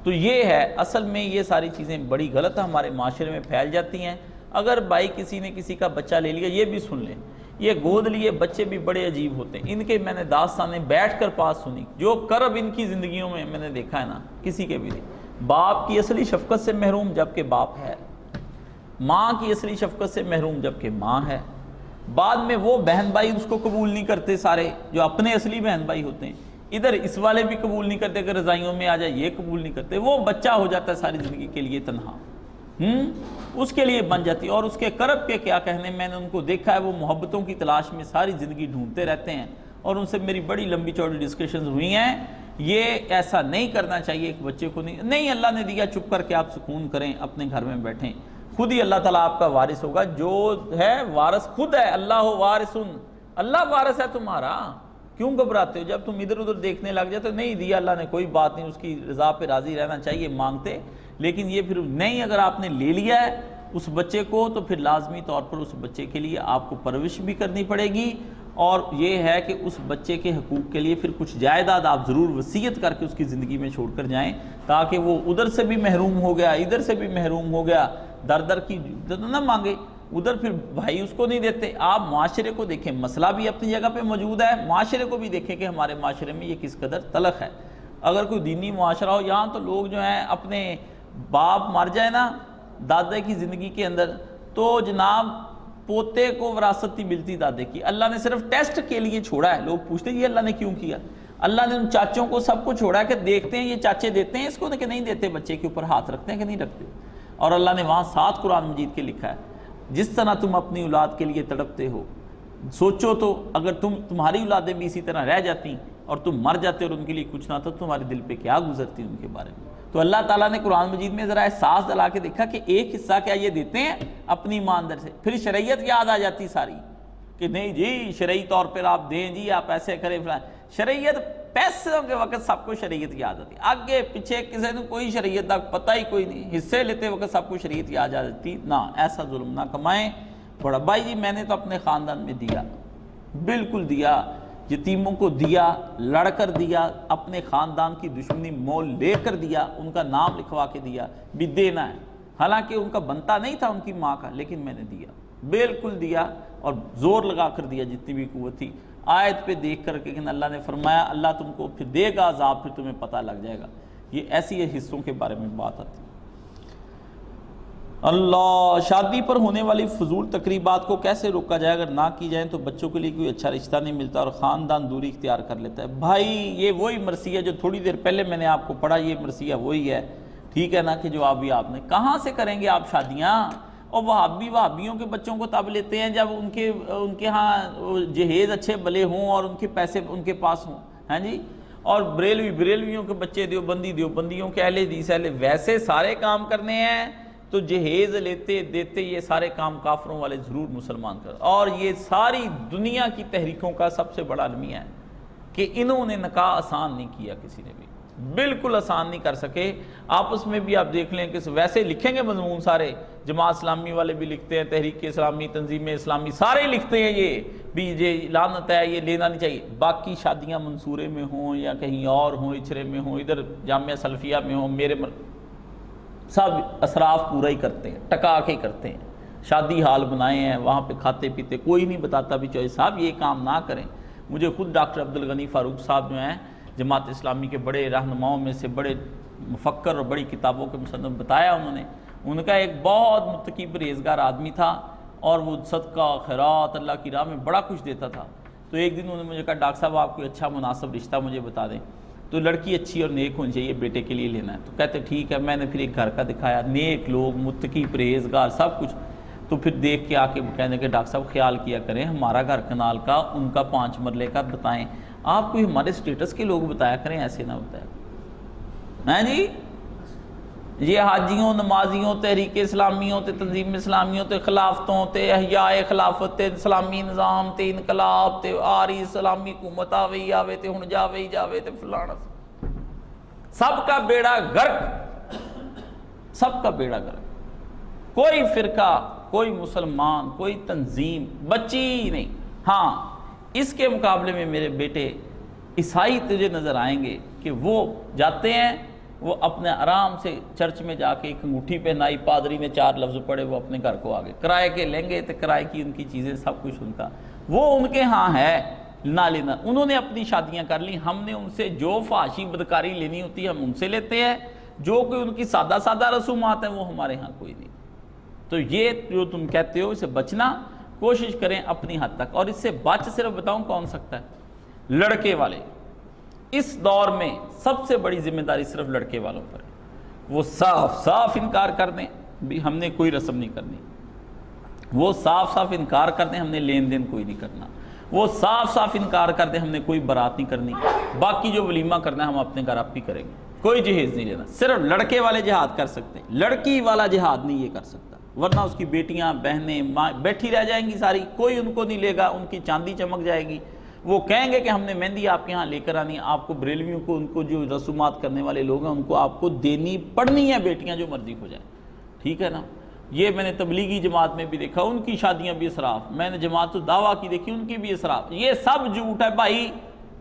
تو یہ ہے اصل میں، یہ ساری چیزیں بڑی غلط ہمارے معاشرے میں پھیل جاتی ہیں۔ اگر بھائی کسی نے کسی کا بچہ لے لیا، یہ بھی سن لیں، یہ گود لیے بچے بھی بڑے عجیب ہوتے ہیں، ان کے میں نے داستانیں بیٹھ کر پاس سنی، جو کرب ان کی زندگیوں میں نے دیکھا ہے نا، کسی کے بھی نہیں۔ باپ کی اصلی شفقت سے محروم جبکہ باپ ہے، ماں کی اصلی شفقت سے محروم جبکہ ماں ہے، بعد میں وہ بہن بھائی اس کو قبول نہیں کرتے سارے جو اپنے اصلی بہن بھائی ہوتے ہیں، ادھر اس والے بھی قبول نہیں کرتے کہ رضائیوں میں آ جائے، یہ قبول نہیں کرتے، وہ بچہ ہو جاتا ہے ساری زندگی کے لیے تنہا، اس کے لیے بن جاتی ہے۔ اور اس کے کرب کے کیا کہنے، میں نے ان کو دیکھا ہے، وہ محبتوں کی تلاش میں ساری زندگی ڈھونڈتے رہتے ہیں، اور ان سے میری بڑی لمبی چوڑی ڈسکشنز ہوئی ہیں۔ یہ ایسا نہیں کرنا چاہیے ایک بچے کو، نہیں اللہ نے دیا، چپ کر کے آپ سکون کریں، اپنے گھر میں بیٹھیں، خود ہی اللہ تعالیٰ آپ کا وارث ہوگا، جو ہے وارث خود ہے، اللہ وارثن، اللہ وارث ہے تمہارا، کیوں گھبراتے ہو؟ جب تم ادھر ادھر دیکھنے لگ جاتے، نہیں دیا اللہ نے کوئی بات نہیں، اس کی رضا پہ راضی رہنا چاہیے مانگتے، لیکن یہ پھر نہیں، اگر آپ نے لے لیا ہے اس بچے کو تو پھر لازمی طور پر اس بچے کے لیے آپ کو پرورش بھی کرنی پڑے گی، اور یہ ہے کہ اس بچے کے حقوق کے لیے پھر کچھ جائیداد آپ ضرور وصیت کر کے اس کی زندگی میں چھوڑ کر جائیں، تاکہ وہ ادھر سے بھی محروم ہو گیا، ادھر سے بھی محروم ہو گیا، در در کی نہ مانگے، ادھر پھر بھائی اس کو نہیں دیتے۔ آپ معاشرے کو دیکھیں، مسئلہ بھی اپنی جگہ پہ موجود ہے، معاشرے کو بھی دیکھیں کہ ہمارے معاشرے میں یہ کس قدر تلخ ہے۔ اگر کوئی دینی معاشرہ ہو، یہاں تو لوگ جو ہیں اپنے باپ مر جائے نا دادے کی زندگی کے اندر، تو جناب پوتے کو وراثت نہیں ملتی دادے کی، اللہ نے صرف ٹیسٹ کے لیے چھوڑا ہے۔ لوگ پوچھتے ہیں یہ اللہ نے کیوں کیا؟ اللہ نے ان چاچوں کو سب کو چھوڑا ہے کہ دیکھتے ہیں یہ چاچے دیتے ہیں اس کو کہ نہیں دیتے، بچے کے اوپر ہاتھ رکھتے ہیں کہ نہیں رکھتے، اور اللہ نے وہاں 7 قرآن مجید کے لکھا ہے، جس طرح تم اپنی اولاد کے لیے تڑپتے ہو، سوچو تو اگر تمہاری اولادیں بھی اسی طرح رہ جاتی اور تم مر جاتے اور ان کے لیے کچھ نہ تو تمہارے دل پہ کیا گزرتی ان کے بارے میں۔ تو اللہ تعالیٰ نے قرآن مجید میں ذرا احساس دلا کے دیکھا کہ ایک حصہ کیا یہ دیتے ہیں اپنی ایماندار سے، پھر شریعت یاد آ جاتی ساری کہ نہیں جی شرعی طور پر آپ دیں جی، آپ ایسے کریں فلاں، شریعت پیسوں کے وقت سب کو شریعت یاد آتی، آگے پیچھے کسی نے کوئی شریعت تک پتہ ہی کوئی نہیں، حصے لیتے وقت سب کو شریعت یاد آ جاتی۔ نہ ایسا ظلم نہ کمائیں۔ بڑا بھائی جی میں نے تو اپنے خاندان میں دیا، بالکل دیا، یتیموں کو دیا، لڑ کر دیا، اپنے خاندان کی دشمنی مول لے کر دیا، ان کا نام لکھوا کے دیا، بھی دینا ہے، حالانکہ ان کا بنتا نہیں تھا ان کی ماں کا، لیکن میں نے دیا، بالکل دیا، اور زور لگا کر دیا جتنی بھی قوت تھی، آیت پہ دیکھ کر کے، اللہ نے فرمایا اللہ تم کو پھر دے گا عذاب، پھر تمہیں پتہ لگ جائے گا۔ یہ ایسی حصوں کے بارے میں بات آتی ہے۔ اللہ، شادی پر ہونے والی فضول تقریبات کو کیسے روکا جائے؟ اگر نہ کی جائیں تو بچوں کے لیے کوئی اچھا رشتہ نہیں ملتا اور خاندان دوری اختیار کر لیتا ہے۔ بھائی یہ وہی مرثیہ جو تھوڑی دیر پہلے میں نے آپ کو پڑھا، یہ مرثیہ وہی ہے، ٹھیک ہے نا، کہ جو آپ نے کہاں سے کریں گے آپ شادیاں؟ اور وہابیوں کے بچوں کو تب لیتے ہیں جب ان کے ہاں جہیز اچھے بلے ہوں اور ان کے پیسے ان کے پاس ہوں، ہاں جی، اور بریلویوں کے بچے دیوبندیوں کے اہل حدیث ویسے سارے کام کرنے ہیں، تو جہیز لیتے دیتے یہ سارے کام کافروں والے ضرور مسلمان کر۔ اور یہ ساری دنیا کی تحریکوں کا سب سے بڑا المیہ ہے کہ انہوں نے نکاح آسان نہیں کیا، کسی نے بھی بالکل آسان نہیں کر سکے۔ آپس میں بھی آپ دیکھ لیں کہ ویسے لکھیں گے مضمون سارے، جماعت اسلامی والے بھی لکھتے ہیں، تحریک اسلامی، تنظیم اسلامی، سارے لکھتے ہیں یہ بھی، یہ لعنت ہے، یہ لینا نہیں چاہیے۔ باقی شادیاں منصورے میں ہوں یا کہیں اور ہوں، اچھرے میں ہوں، ادھر جامعہ سلفیہ میں ہوں، سب اسراف پورا ہی کرتے ہیں، ٹکا کے کرتے ہیں، شادی حال بنائے ہیں، وہاں پہ کھاتے پیتے، کوئی نہیں بتاتا بھی چوہے صاحب یہ کام نہ کریں۔ مجھے خود ڈاکٹر عبدالغنی فاروق صاحب جو ہیں جماعت اسلامی کے بڑے رہنماؤں میں سے، بڑے مفکر اور بڑی کتابوں کے مصنف بتایا انہوں نے، ان کا ایک بہت متقی پرہیزگار آدمی تھا اور وہ صدقہ خیرات اللہ کی راہ میں بڑا کچھ دیتا تھا۔ تو ایک دن انہوں نے مجھے کہا ڈاکٹر صاحب آپ کوئی اچھا مناسب رشتہ مجھے بتا دیں، تو لڑکی اچھی اور نیک ہونی چاہیے، بیٹے کے لیے لینا ہے۔ تو کہتے ٹھیک ہے، میں نے پھر ایک گھر کا دکھایا، نیک لوگ، متقی پرہیزگار سب کچھ، تو پھر دیکھ کے آ کے کہنے کہ ڈاکٹر صاحب خیال کیا کریں ہمارا گھر کنال کا، ان کا 5 مرلے کا بتائیں، آپ کوئی ہمارے سٹیٹس کے لوگ بتایا کریں، ایسے نہ بتایا ہیں جی۔ یہ حاجیوں، نمازیوں، تحریک اسلامیوں تے تنظیم اسلامیوں تے خلافتوں تے احیاء خلافت تے اسلامی نظام تے انقلاب تے آری اسلامی حکومت آوے تے ہن جاوے تے فلانا، سب کا بیڑا غرق، سب کا بیڑا غرق، کوئی فرقہ، کوئی مسلمان، کوئی تنظیم بچی نہیں۔ ہاں اس کے مقابلے میں میرے بیٹے عیسائی تجھے نظر آئیں گے کہ وہ جاتے ہیں، وہ اپنے آرام سے چرچ میں جا کے ایک انگوٹھی پہنائی، پادری نے 4 لفظ پڑھے، وہ اپنے گھر کو آگے کرائے کے لیں گے، تو کرائے کی ان کی چیزیں سب کچھ ان کا، وہ ان کے ہاں ہے نہ لینا۔ انہوں نے اپنی شادیاں کر لی، ہم نے ان سے جو فحاشی بدکاری لینی ہوتی ہے ہم ان سے لیتے ہیں، جو کہ ان کی سادہ سادہ رسومات ہیں وہ ہمارے ہاں کوئی نہیں۔ تو یہ جو تم کہتے ہو اسے بچنا کوشش کریں اپنی حد تک، اور اس سے بچ صرف بتاؤں کون سکتا ہے؟ لڑکے والے۔ اس دور میں سب سے بڑی ذمہ داری صرف لڑکے والوں پر ہے، وہ صاف صاف انکار کر دیں بھی ہم نے کوئی رسم نہیں کرنی، وہ صاف صاف انکار کر دیں ہم نے لین دین کوئی نہیں کرنا، وہ صاف صاف انکار کر دیں ہم نے کوئی بارات نہیں کرنی، باقی جو ولیمہ کرنا ہے ہم اپنے گھر آپ ہی کریں گے، کوئی جہیز نہیں لینا۔ صرف لڑکے والے جہاد کر سکتے ہیں، لڑکی والا جہاد نہیں یہ کر سکتا، ورنہ اس کی بیٹیاں، بہنیں، ماں بیٹھی رہ جائیں گی ساری، کوئی ان کو نہیں لے گا، ان کی چاندی چمک جائے گی۔ وہ کہیں گے کہ ہم نے مہندی آپ کے ہاں لے کر آنی ہے، آپ کو بریلویوں کو، ان کو جو رسومات کرنے والے لوگ ہیں ان کو آپ کو دینی پڑنی ہے، بیٹیاں جو مرضی ہو جائیں، ٹھیک ہے نا۔ یہ میں نے تبلیغی جماعت میں بھی دیکھا، ان کی شادیاں بھی اسراف، میں نے جماعت الدعویٰ کی دیکھی، ان کی بھی اسراف۔ یہ سب جھوٹ ہے بھائی،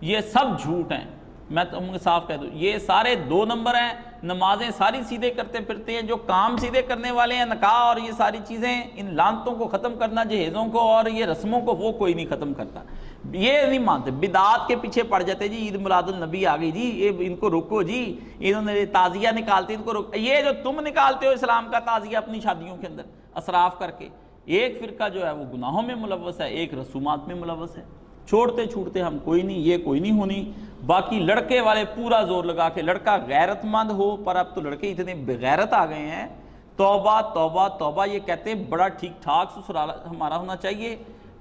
یہ سب جھوٹ ہیں، میں تم صاف کہہ دوں، یہ سارے 2 نمبر ہیں۔ نمازیں ساری سیدھے کرتے پھرتے ہیں، جو کام سیدھے کرنے والے ہیں، نکاح اور یہ ساری چیزیں، ان لانتوں کو ختم کرنا، جہیزوں کو اور یہ رسموں کو، وہ کوئی نہیں ختم کرتا، یہ نہیں مانتے، بدعات کے پیچھے پڑ جاتے جی، عید میلاد النبی آ گئی جی، یہ ان کو روکو جی، انہوں نے تعزیہ نکالتے ان کو روکو۔ یہ جو تم نکالتے ہو اسلام کا تعزیہ اپنی شادیوں کے اندر اسراف کر کے، ایک فرقہ جو ہے وہ گناہوں میں ملوث ہے، ایک رسومات میں ملوث ہے، چھوڑتے چھوڑتے ہم کوئی نہیں، یہ کوئی نہیں ہونی۔ باقی لڑکے والے پورا زور لگا کے، لڑکا غیرت مند ہو، پر اب تو لڑکے اتنے بغیرت آ گئے ہیں، توبہ توبہ توبہ، یہ کہتے ہیں بڑا ٹھیک ٹھاک سسرال ہمارا ہونا چاہیے،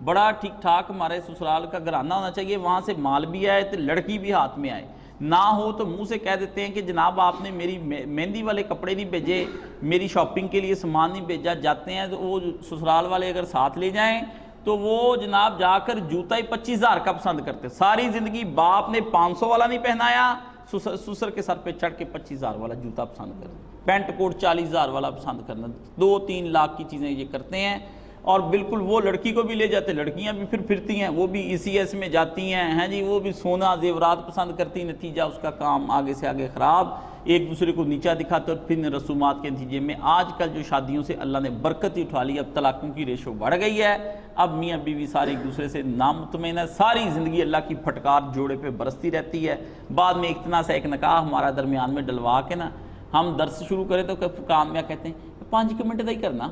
بڑا ٹھیک ٹھاک ہمارے سسرال کا گھرانہ ہونا چاہیے، وہاں سے مال بھی آئے تو لڑکی بھی ہاتھ میں آئے، نہ ہو تو منہ سے کہہ دیتے ہیں کہ جناب آپ نے میری مہندی والے کپڑے نہیں بھیجے، میری شاپنگ کے لیے سامان نہیں بھیجا، جاتے ہیں تو وہ سسرال والے اگر ساتھ لے جائیں تو وہ جناب جا کر جوتا ہی 25,000 کا پسند کرتے، ساری زندگی باپ نے 500 والا نہیں پہنایا، سسر کے سر پہ چڑھ کے 25,000 والا جوتا پسند کرتے، پینٹ کوٹ 40,000 والا پسند کرنا، 2-3 لاکھ کی چیزیں یہ کرتے ہیں، اور بالکل وہ لڑکی کو بھی لے جاتے، لڑکیاں بھی پھر پھرتی ہیں، وہ بھی ECS میں جاتی ہیں جی، وہ بھی سونا زیورات پسند کرتی، نتیجہ اس کا کام آگے سے آگے خراب، ایک دوسرے کو نیچا دکھاتے، اور پھر رسومات کے نتیجے میں آج کل جو شادیوں سے اللہ نے برکت ہی اٹھا لی، اب طلاقوں کی ریشو بڑھ گئی ہے، اب میاں بیوی سارے ایک دوسرے سے نامطمئن ہے، ساری زندگی اللہ کی پھٹکار جوڑے پہ برستی رہتی ہے، بعد میں اتنا سا ایک نکاح ہمارا درمیان میں ڈلوا کے نا ہم درس شروع کریں تو کام میں کہتے ہیں 5 منٹ دا ہی کرنا،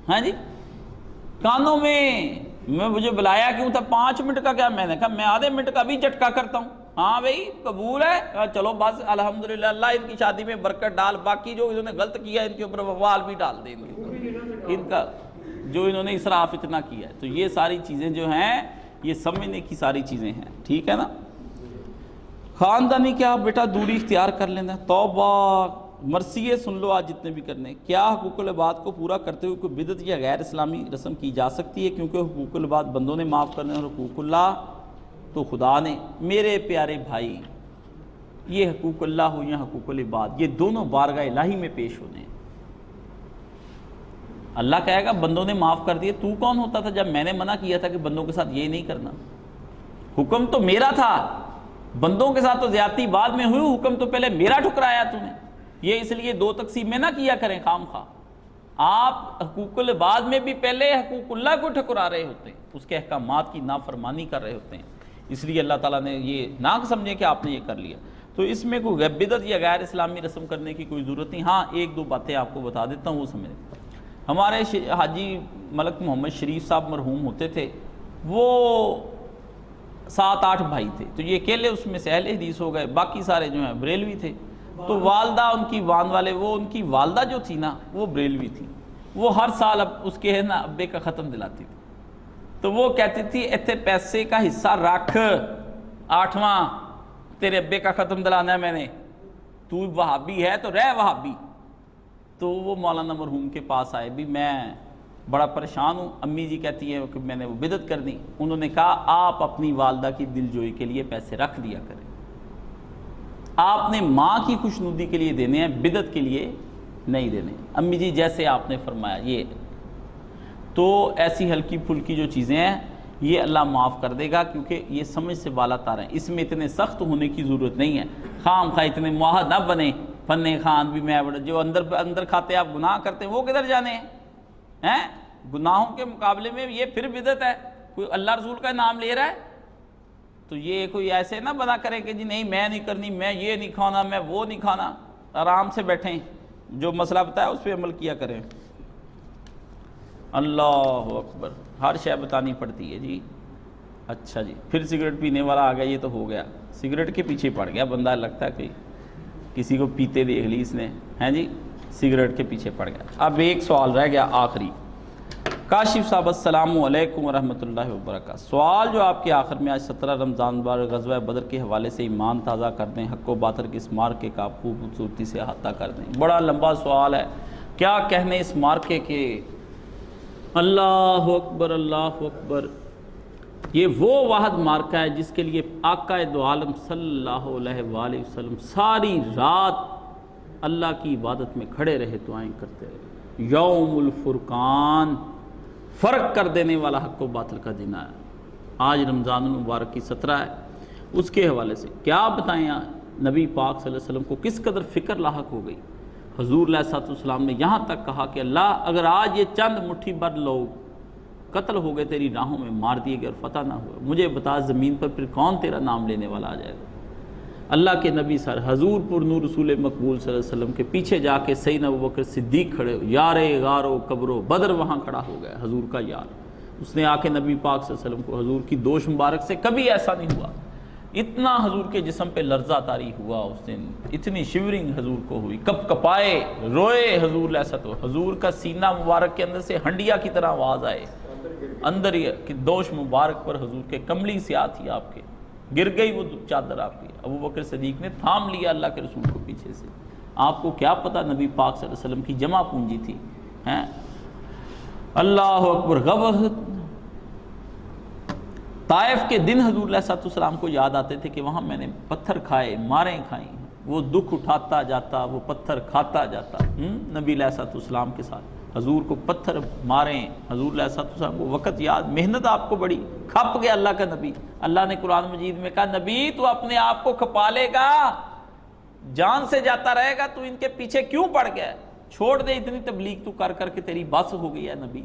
ہاں جی، کانوں میں مجھے بلایا کیوں تھا، 5 منٹ کا کیا، میں نے کہا میں آدھے منٹ کا بھی جھٹکا کرتا ہوں، ہاں بھائی قبول ہے، چلو بس الحمدللہ، اللہ ان کی شادی میں برکت ڈال، باقی جو انہوں نے غلط کیا ان کے اوپر وبال بھی ڈال دیں، ان کا جو انہوں نے اسراف اتنا کیا ہے۔ تو یہ ساری چیزیں جو ہیں یہ سمجھنے کی ساری چیزیں ہیں، ٹھیک ہے نا۔ خاندانی کیا بیٹا دوری اختیار کر لینا، توبہ مرثیے سن لو آج جتنے بھی کرنے، کیا حقوق العباد کو پورا کرتے ہوئے کوئی بدعت یا غیر اسلامی رسم کی جا سکتی ہے، کیونکہ حقوق العباد بندوں نے معاف کرنے اور حقوق اللہ تو خدا نے۔ میرے پیارے بھائی، یہ حقوق اللہ ہو یا حقوق العباد، یہ دونوں بارگاہ الہی میں پیش ہونے ہیں۔ اللہ کہے گا بندوں نے معاف کر دیے، تو کون ہوتا تھا جب میں نے منع کیا تھا کہ بندوں کے ساتھ یہ نہیں کرنا؟ حکم تو میرا تھا، بندوں کے ساتھ تو زیادتی بعد میں ہوئی، حکم تو پہلے میرا ٹھکرایا تو نے۔ یہ اس لیے 2 تقسیم میں نہ کیا کریں خام خواہ، آپ حقوق العباد میں بھی پہلے حقوق اللہ کو ٹھکرا رہے ہوتے ہیں، اس کے احکامات کی نافرمانی کر رہے ہوتے ہیں، اس لیے اللہ تعالیٰ نے یہ نہ سمجھے کہ آپ نے یہ کر لیا۔ تو اس میں کوئی بدعت یا غیر اسلامی رسم کرنے کی کوئی ضرورت نہیں۔ ہاں ایک دو باتیں آپ کو بتا دیتا ہوں، وہ سمجھیں۔ ہمارے حاجی ملک محمد شریف صاحب مرحوم ہوتے تھے، وہ 7-8 بھائی تھے، تو یہ اکیلے اس میں سے اہل حدیث ہو گئے، باقی سارے جو ہیں بریلوی تھے۔ تو والدہ ان کی وان والے، وہ ان کی والدہ جو تھی نا وہ بریلوی تھی، وہ ہر سال اب اس کے ہے نا ابے کا ختم دلاتی تھی، تو وہ کہتی تھی ایتھے پیسے کا حصہ رکھ، 8واں تیرے ابے کا ختم دلانا ہے میں نے، تو وہابی ہے تو رہ وہابی۔ تو وہ مولانا مرحوم کے پاس آئے، بھی میں بڑا پریشان ہوں، امی جی کہتی ہے کہ میں نے وہ بدعت کر دی۔ انہوں نے کہا آپ اپنی والدہ کی دل جوئی کے لیے پیسے رکھ دیا کریں، آپ نے ماں کی خوشنودی کے لیے دینے ہیں، بدعت کے لیے نہیں دینے۔ امی جی جیسے آپ نے فرمایا یہ، تو ایسی ہلکی پھلکی جو چیزیں ہیں یہ اللہ معاف کر دے گا، کیونکہ یہ سمجھ سے بالا تار ہیں، اس میں اتنے سخت ہونے کی ضرورت نہیں ہے۔ خام خواہ اتنے معاہد نہ بنے، فن خان بھی میں جو اندر کھاتے آپ گناہ کرتے ہیں وہ کدھر جانے ہیں؟ گناہوں کے مقابلے میں یہ پھر بدعت ہے، کوئی اللہ رسول کا نام لے رہا ہے، تو یہ کوئی ایسے نہ بنا کرے کہ جی نہیں میں نہیں کرنی، میں یہ نہیں کھانا، میں وہ نہیں کھانا۔ آرام سے بیٹھیں، جو مسئلہ بتایا اس پہ عمل کیا کریں۔ اللہ اکبر، ہر شے بتانی پڑتی ہے جی۔ اچھا جی، پھر سگریٹ پینے والا آ گیا، یہ تو ہو گیا، سگریٹ کے پیچھے پڑ گیا بندہ، لگتا ہے کہ کسی کو پیتے دیکھ لی اس نے، ہیں جی، سگریٹ کے پیچھے پڑ گیا۔ اب ایک سوال رہ گیا آخری۔ کاشف صاحب السلام علیکم ورحمۃ اللہ وبرکاتہ، سوال جو آپ کے آخر میں آج 17 رمضان مبارک غزوہ بدر کے حوالے سے ایمان تازہ کر دیں، حق و باطل کے اس مارکے کا آپ خوبصورتی سے احاطہ کر دیں۔ بڑا لمبا سوال ہے، کیا کہنے اس مارکے کے؟ اللہ اکبر، اللہ اکبر۔ یہ وہ واحد مارکہ ہے جس کے لیے آقا دو عالم صلی اللہ علیہ وآلہ وسلم ساری رات اللہ کی عبادت میں کھڑے رہے، دعائیں کرتے رہے۔ یوم الفرقان، فرق کر دینے والا حق و باطل کا دن ہے۔ آج رمضان المبارک کی 17 ہے، اس کے حوالے سے کیا بتائیں؟ نبی پاک صلی اللہ علیہ وسلم کو کس قدر فکر لاحق ہو گئی۔ حضور علیہ الصلوۃ والسلام نے یہاں تک کہا کہ اللہ اگر آج یہ چند مٹھی بھر لوگ قتل ہو گئے، تیری راہوں میں مار دیے گئے اور فتح نہ ہوا، مجھے بتا زمین پر پھر کون تیرا نام لینے والا آ جائے گا؟ اللہ کے نبی سر حضور پر نور رسول مقبول صلی اللہ علیہ وسلم کے پیچھے جا کے سیدنا ابوبکر صدیق کھڑے، یار غار و قبر و بدر وہاں کھڑا ہو گیا، حضور کا یار۔ اس نے آ کے نبی پاک صلی اللہ علیہ وسلم کو، حضور کی دوش مبارک سے کبھی ایسا نہیں ہوا، اتنا حضور کے جسم پہ لرزہ طاری ہوا اس دن، اتنی شیورنگ حضور کو ہوئی، کپ کپائے، روئے حضور علیہ السلام، حضور کا سینہ مبارک کے اندر سے ہنڈیا کی طرح آواز آئے، اندر یہ کہ دوش مبارک پر حضور کے کملی سیاہ تھی آپ کے، گر گئی وہ چادر آپ کی۔ ابوبکر صدیق نے تھام لیا اللہ کے رسول کو پیچھے سے۔ آپ کو کیا پتا نبی پاک صلی اللہ علیہ وسلم کی جمع پونجی تھی، ہیں؟ اللہ اکبر۔ طائف کے دن حضور علیہ السلام کو یاد آتے تھے کہ وہاں میں نے پتھر کھائے، ماریں کھائیں، وہ دکھ اٹھاتا جاتا، وہ پتھر کھاتا جاتا۔ نبی علیہ السلام کے ساتھ حضور کو پتھر ماریں، حضور علیہ السلام کو وقت یاد، محنت آپ کو بڑی، کھپ گیا اللہ کا نبی۔ اللہ نے قرآن مجید میں کہا نبی تو اپنے آپ کو کھپا لے گا، جان سے جاتا رہے گا، تو ان کے پیچھے کیوں پڑ گیا؟ چھوڑ دے اتنی تبلیغ تو کر کر کے تیری بس ہو گئی ہے نبی،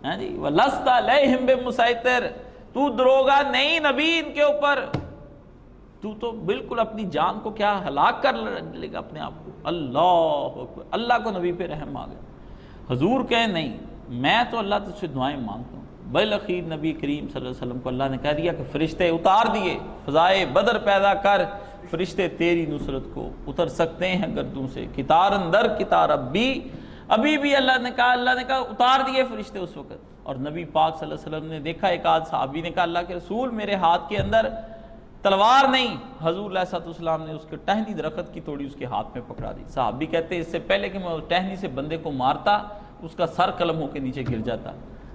ہیں جی۔ وَلَسْتَ عَلَيْهِمْ بِمُسَيْطِرٍ، تو دروغہ نہیں نبی ان کے اوپر، تو بالکل اپنی جان کو کیا ہلاک کر لے گا اپنے آپ کو۔ اللہ اکبر، اللہ کو نبی پہ رحم آ گیا۔ حضور کہیں نہیں، میں تو اللہ تجھ سے دعائیں مانگتا ہوں۔ بالأخیر نبی کریم صلی اللہ علیہ وسلم کو اللہ نے کہہ دیا کہ فرشتے اتار دیے، فضائے بدر پیدا کر، فرشتے تیری نصرت کو اتر سکتے ہیں گردوں سے، کتار اندر کتار ابھی بھی اللہ نے کہا اتار دیے فرشتے اس وقت۔ اور نبی پاک صلی اللہ علیہ وسلم نے دیکھا، ایک آدھ صحابی نے کہا اللہ کے رسول میرے ہاتھ کے اندر تلوار نہیں، حضور علیہ السلام نے اس کے ٹہنی درخت کی توڑی اس کے ہاتھ میں پکڑا دی۔ صحابی کہتے ہیں اس سے پہلے کہ میں ٹہنی سے بندے کو مارتا، اس کا سر قلم ہو کے نیچے گر جاتا۔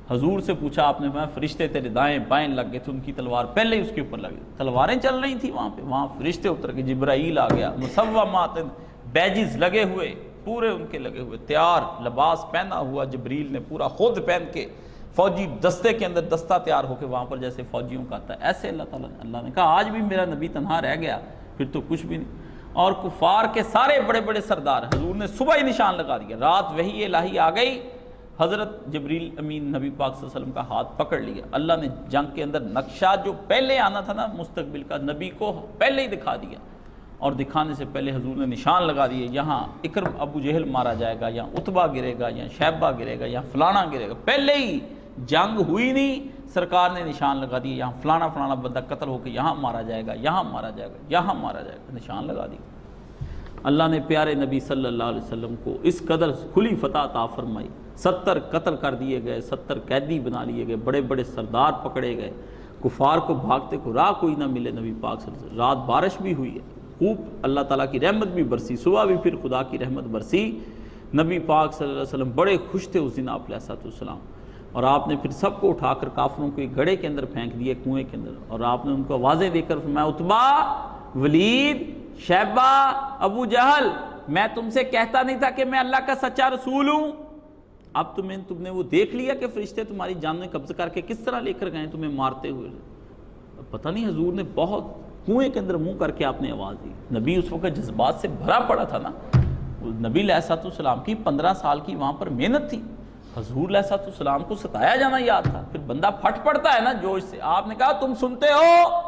حضور سے پوچھا آپ نے، میں فرشتے تیرے دائیں بائیں لگ گئے تھے، ان کی تلوار پہلے ہی اس کے اوپر لگ گئی، تلواریں چل رہی تھیں وہاں پہ، وہاں فرشتے اتر کے، جبرائیل آ گیا، مسومات، بیجز لگے ہوئے، پورے ان کے لگے ہوئے، تیار لباس پہنا ہوا، جبریل نے پورا خود پہن کے فوجی دستے کے اندر دستہ تیار ہو کے وہاں پر جیسے فوجیوں کا آتا ہے، ایسے اللہ تعالیٰ نے کہا آج بھی میرا نبی تنہا رہ گیا، پھر تو کچھ بھی نہیں۔ اور کفار کے سارے بڑے بڑے سردار حضور نے صبح ہی نشان لگا دیا، رات وحی الہی آ گئی، حضرت جبریل امین نبی پاک صلی اللہ علیہ وسلم کا ہاتھ پکڑ لیا، اللہ نے جنگ کے اندر نقشہ جو پہلے آنا تھا نا مستقبل کا، نبی کو پہلے ہی دکھا دیا، اور دکھانے سے پہلے حضور نے نشان لگا دیے، یہاں اکرم ابو جہل مارا جائے گا، یہاں عتبہ گرے گا، یہاں شیبہ گرے گا، یہاں فلانا گرے گا، پہلے ہی جنگ ہوئی نہیں، سرکار نے نشان لگا دیے، یہاں فلانا فلانا بندہ قتل ہو کے یہاں مارا جائے گا، یہاں مارا جائے گا، یہاں مارا جائے گا، نشان لگا دیا۔ اللہ نے پیارے نبی صلی اللہ علیہ وسلم کو اس قدر کھلی فتح عطا فرمائی، 70 قتل کر دیے گئے، 70 قیدی بنا لیے گئے، بڑے بڑے سردار پکڑے گئے، کفار کو بھاگتے کو راہ کوئی نہ ملے، نبی پاک صلی اللہ علیہ وسلم، رات بارش بھی ہوئی ہے، خوب اللہ تعالیٰ کی رحمت بھی برسی، صبح بھی پھر خدا کی رحمت برسی، نبی پاک صلی اللہ علیہ وسلم بڑے خوش تھے اس دن آپ علیہ السلام، اور آپ نے پھر سب کو اٹھا کر کافروں کو ایک گڑھے کے اندر پھینک دیے، کنویں کے اندر، اور آپ نے ان کو آوازیں دے کر فرمایا، عتبہ، ولید، شیبہ، ابو جہل، میں تم سے کہتا نہیں تھا کہ میں اللہ کا سچا رسول ہوں؟ اب تم نے وہ دیکھ لیا کہ فرشتے تمہاری جان میں قبضہ کر کے کس طرح لے کر گئے تمہیں مارتے ہوئے؟ پتہ نہیں حضور نے بہت کنویں کے اندر منہ کر کے آپ نے آواز دی، نبی اس وقت جذبات سے بھرا پڑا تھا نا، نبی علیہ السلام کی 15 سال کی وہاں پر محنت تھی، حضور علیہ السلام کو ستایا جانا یاد تھا، پھر بندہ پھٹ پڑتا ہے نا جوش سے، آپ نے کہا تم سنتے ہو؟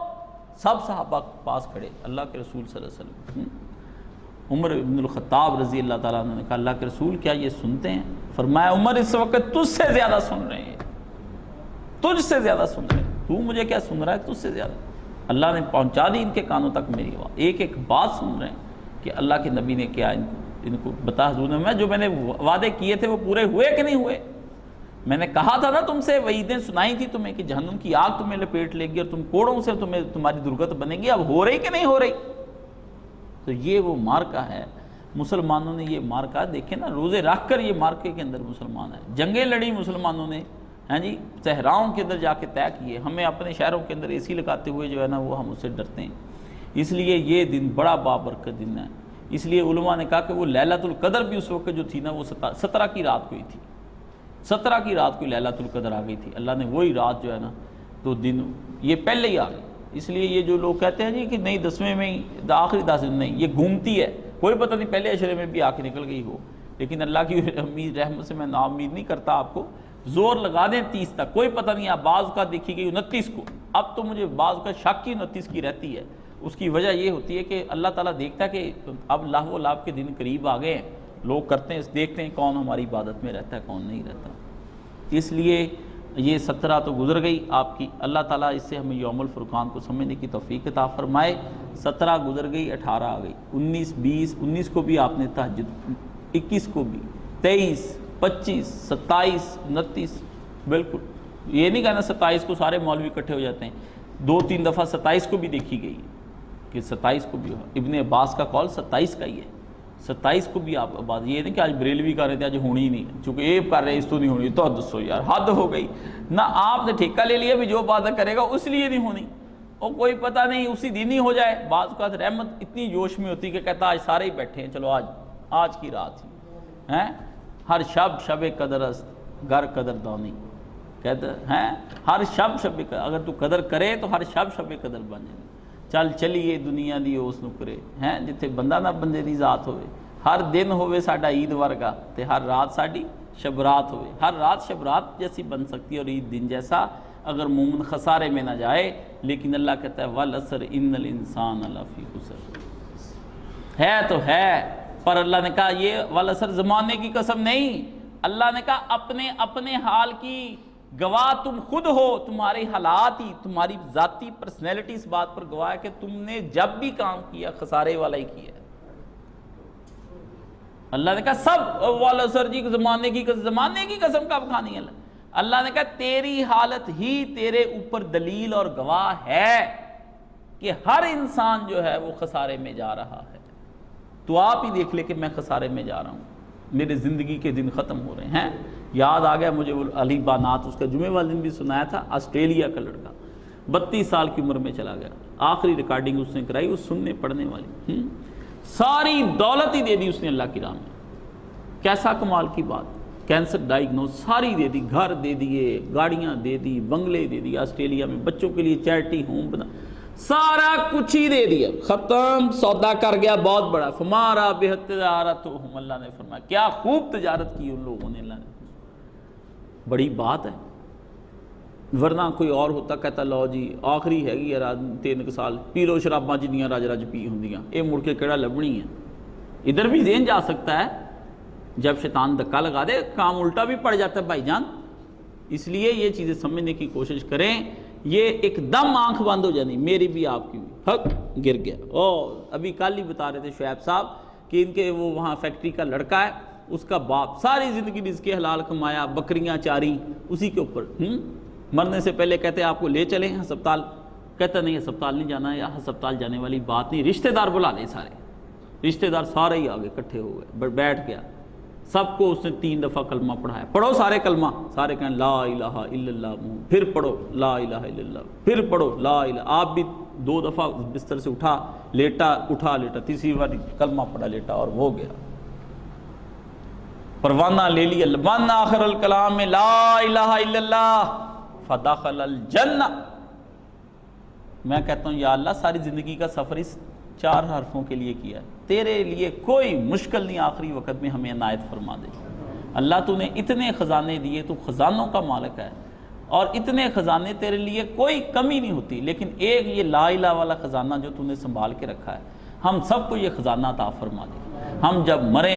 سب صحابہ پاس کھڑے، اللہ کے رسول صلی اللہ علیہ وسلم، عمر ابن الخطاب رضی اللہ تعالیٰ عنہ نے کہا اللہ کے رسول کیا یہ سنتے ہیں؟ فرمایا عمر اس وقت تجھ سے زیادہ سن رہے ہیں، تجھ سے زیادہ سن رہے ہیں، تو مجھے کیا سن رہا ہے؟ تجھ سے زیادہ۔ اللہ نے پہنچا دی ان کے کانوں تک میری آواز، ایک ایک بات سن رہے ہیں کہ اللہ کے نبی نے کیا ان کو بتا، حضور نے جو میں نے وعدے کیے تھے وہ پورے ہوئے کہ نہیں ہوئے؟ میں نے کہا تھا نا تم سے، وعیدیں سنائی تھی تمہیں کہ جہنم کی آگ تمہیں لپیٹ لے گی اور تم کوڑوں سے تمہاری درگت بنے گی، اب ہو رہی کہ نہیں ہو رہی؟ تو یہ وہ مارکہ ہے، مسلمانوں نے یہ مارکہ دیکھیں نا، روزے رکھ کر یہ مارکے کے اندر مسلمان ہیں، جنگیں لڑی مسلمانوں نے، ہاں جی، صحراؤں کے اندر جا کے طے کیے، ہمیں اپنے شہروں کے اندر اے سی لگاتے ہوئے جو ہے نا وہ ہم اس سے ڈرتے ہیں، اس لیے یہ دن بڑا بابرکت دن ہے، اس لیے علماء نے کہا کہ وہ لیلۃ القدر بھی اس وقت جو تھی نا وہ 17 کی رات کو ہی تھی، 17 کی رات کو لیلۃ القدر آ گئی تھی، اللہ نے وہی رات جو ہے نا تو دن یہ پہلے ہی آ گئی، اس لیے یہ جو لوگ کہتے ہیں جی کہ نہیں 10ویں میں ہی آخری 10 دن نہیں، یہ گھومتی ہے، کوئی پتہ نہیں پہلے عشرے میں بھی آ کے نکل گئی ہو، لیکن اللہ کی امید رحمت سے میں نا امید نہیں کرتا آپ کو، زور لگا دیں 30 تک، کوئی پتہ نہیں، آپ بعض کا دیکھی گئی 29 کو، اب تو مجھے بعض کا شک ہی 29 کی رہتی ہے، اس کی وجہ یہ ہوتی ہے کہ اللہ تعالیٰ دیکھتا ہے کہ اب لاہ و لاب کے دن قریب آ گئے ہیں، لوگ کرتے ہیں دیکھتے ہیں کون ہماری عبادت میں رہتا ہے کون نہیں رہتا، اس لیے یہ 17 تو گزر گئی آپ کی، اللہ تعالیٰ اس سے ہمیں یوم الفرقان کو سمجھنے کی توفیق عطا فرمائے، 17 گزر گئی، 18 آ گئی، 19 20 19 کو بھی آپ نے تہجد، 21 کو بھی، 23 25 27 29، بالکل یہ نہیں کہنا 27 کو سارے مولوی اکٹھے ہو جاتے ہیں، 2-3 دفعہ 27 کو بھی دیکھی گئی کہ 27 کو بھی ہو، ابن عباس کا قول 27 کا ہی ہے، 27 کو بھی آپ بات یہ نہیں کہ آج بریلوی کر رہے تھے آج ہونی نہیں، چونکہ ایپ کر رہے ہیں اس تو نہیں ہونی، تو دسو یار حد ہو گئی نہ، آپ نے ٹھیکہ لے لیا بھی جو بات کرے گا اس لیے نہیں ہونی، اور کوئی پتہ نہیں اسی دن ہی ہو جائے، بعض کا رحمت اتنی جوش میں ہوتی کہ کہتا آج سارے ہی بیٹھے ہیں، چلو آج کی رات ہی ہیں، ہر شب قدر است گر قدر دانی، کہتے ہیں ہر شب قدر، اگر تو قدر کرے تو ہر شب قدر بن جائے، چل چلیے دنیا دی اس نکرے ہیں جتھے بندہ نہ بندے دی ذات ہوئے، ہر دن ہوئے ساڈا عید ورگا تے ہر رات ساڈی شب رات ہوئے، ہر رات شب رات جیسی بن سکتی ہے اور عید دن جیسا، اگر مومن خسارے میں نہ جائے، لیکن اللہ کہتا ہے والعصر ان الانسان لفی خسر، ہے تو ہے، پر اللہ نے کہا یہ والعصر زمانے کی قسم نہیں، اللہ نے کہا اپنے حال کی گواہ تم خود ہو، تمہارے حالات ہی، تمہاری ذاتی پرسنالٹی اس بات پر گواہ ہے کہ تم نے جب بھی کام کیا خسارے والا ہی کیا، اللہ نے کہا سب والعصر جی زمانے کی قسم کب کھانی ہے، اللہ نے کہا تیری حالت ہی تیرے اوپر دلیل اور گواہ ہے کہ ہر انسان جو ہے وہ خسارے میں جا رہا ہے، تو آپ ہی دیکھ لے کہ میں خسارے میں جا رہا ہوں، میرے زندگی کے دن ختم ہو رہے ہیں، یاد آ گیا مجھے وہ علی بانات، اس کا جمعے والے دن بھی سنایا تھا، آسٹریلیا کا لڑکا 32 سال کی عمر میں چلا گیا، آخری ریکارڈنگ اس نے کرائی، اس سننے پڑھنے والی، ساری دولت ہی دے دی اس نے اللہ کی راہ میں، کیسا کمال کی بات، کینسر ڈائیگنوز ساری دے دی، گھر دے دیے، گاڑیاں دے دی، بنگلے دے دی، آسٹریلیا میں بچوں کے لیے چیریٹی ہوم بنا، سارا کچھ ہی دے دیا، ختم، سودا کر گیا بہت بڑا. فمارا بہت تجارتہم، اللہ نے فرمایا کیا خوب تجارت کی ان لوگوں نے. اللہ نے بڑی بات ہے، ورنہ کوئی اور ہوتا کہتا لو جی آخری ہے گی یار 3 سال پی لو شراباں جنیاں رج رج پی ہوندیاں، یہ مڑ کے کیڑا لبنی ہے. ادھر بھی ذہن جا سکتا ہے، جب شیطان دھکا لگا دے کام الٹا بھی پڑ جاتا ہے بھائی جان. اس لیے یہ چیزیں سمجھنے کی کوشش کریں. یہ ایک دم آنکھ بند ہو جانی، میری بھی آپ کی بھی، حق گر گیا. اور ابھی کل ہی بتا رہے تھے شعیب صاحب کہ ان کے وہ وہاں فیکٹری کا لڑکا ہے، اس کا باپ ساری زندگی رزق حلال کمایا، بکریاں چاری اسی کے اوپر. مرنے سے پہلے کہتے آپ کو لے چلیں ہسپتال، کہتا نہیں ہسپتال نہیں جانا، یا ہسپتال جانے والی بات نہیں، رشتہ دار بلا لیں. سارے رشتہ دار سارے ہی آگے اکٹھے ہو گئے، بیٹھ گیا. سب کو اس نے 3 دفعہ کلمہ پڑھایا، پڑھو سارے کلمہ، سارے کہیں لا الہ الا اللہ، پھر پڑھو لا الہ الا اللہ، پھر پڑھو لا الہ. آپ بھی 2 دفعہ بستر سے اٹھا لیٹا، تیسری بار کلمہ پڑھا لیٹا، اور ہو گیا. پروانہ لے لیا. من آخر الکلام میں لا الہ الا اللہ فدخل الجنہ. میں کہتا ہوں یا اللہ ساری زندگی کا سفر اس 4 حرفوں کے لیے کیا ہے، تیرے لیے کوئی مشکل نہیں، آخری وقت میں ہمیں عنایت فرما دے. اللہ تو نے اتنے خزانے دیے، تو خزانوں کا مالک ہے، اور اتنے خزانے تیرے لیے کوئی کمی نہیں ہوتی، لیکن ایک یہ لا الہ والا خزانہ جو تو نے سنبھال کے رکھا ہے، ہم سب کو یہ خزانہ عطا فرما دے. ہم جب مریں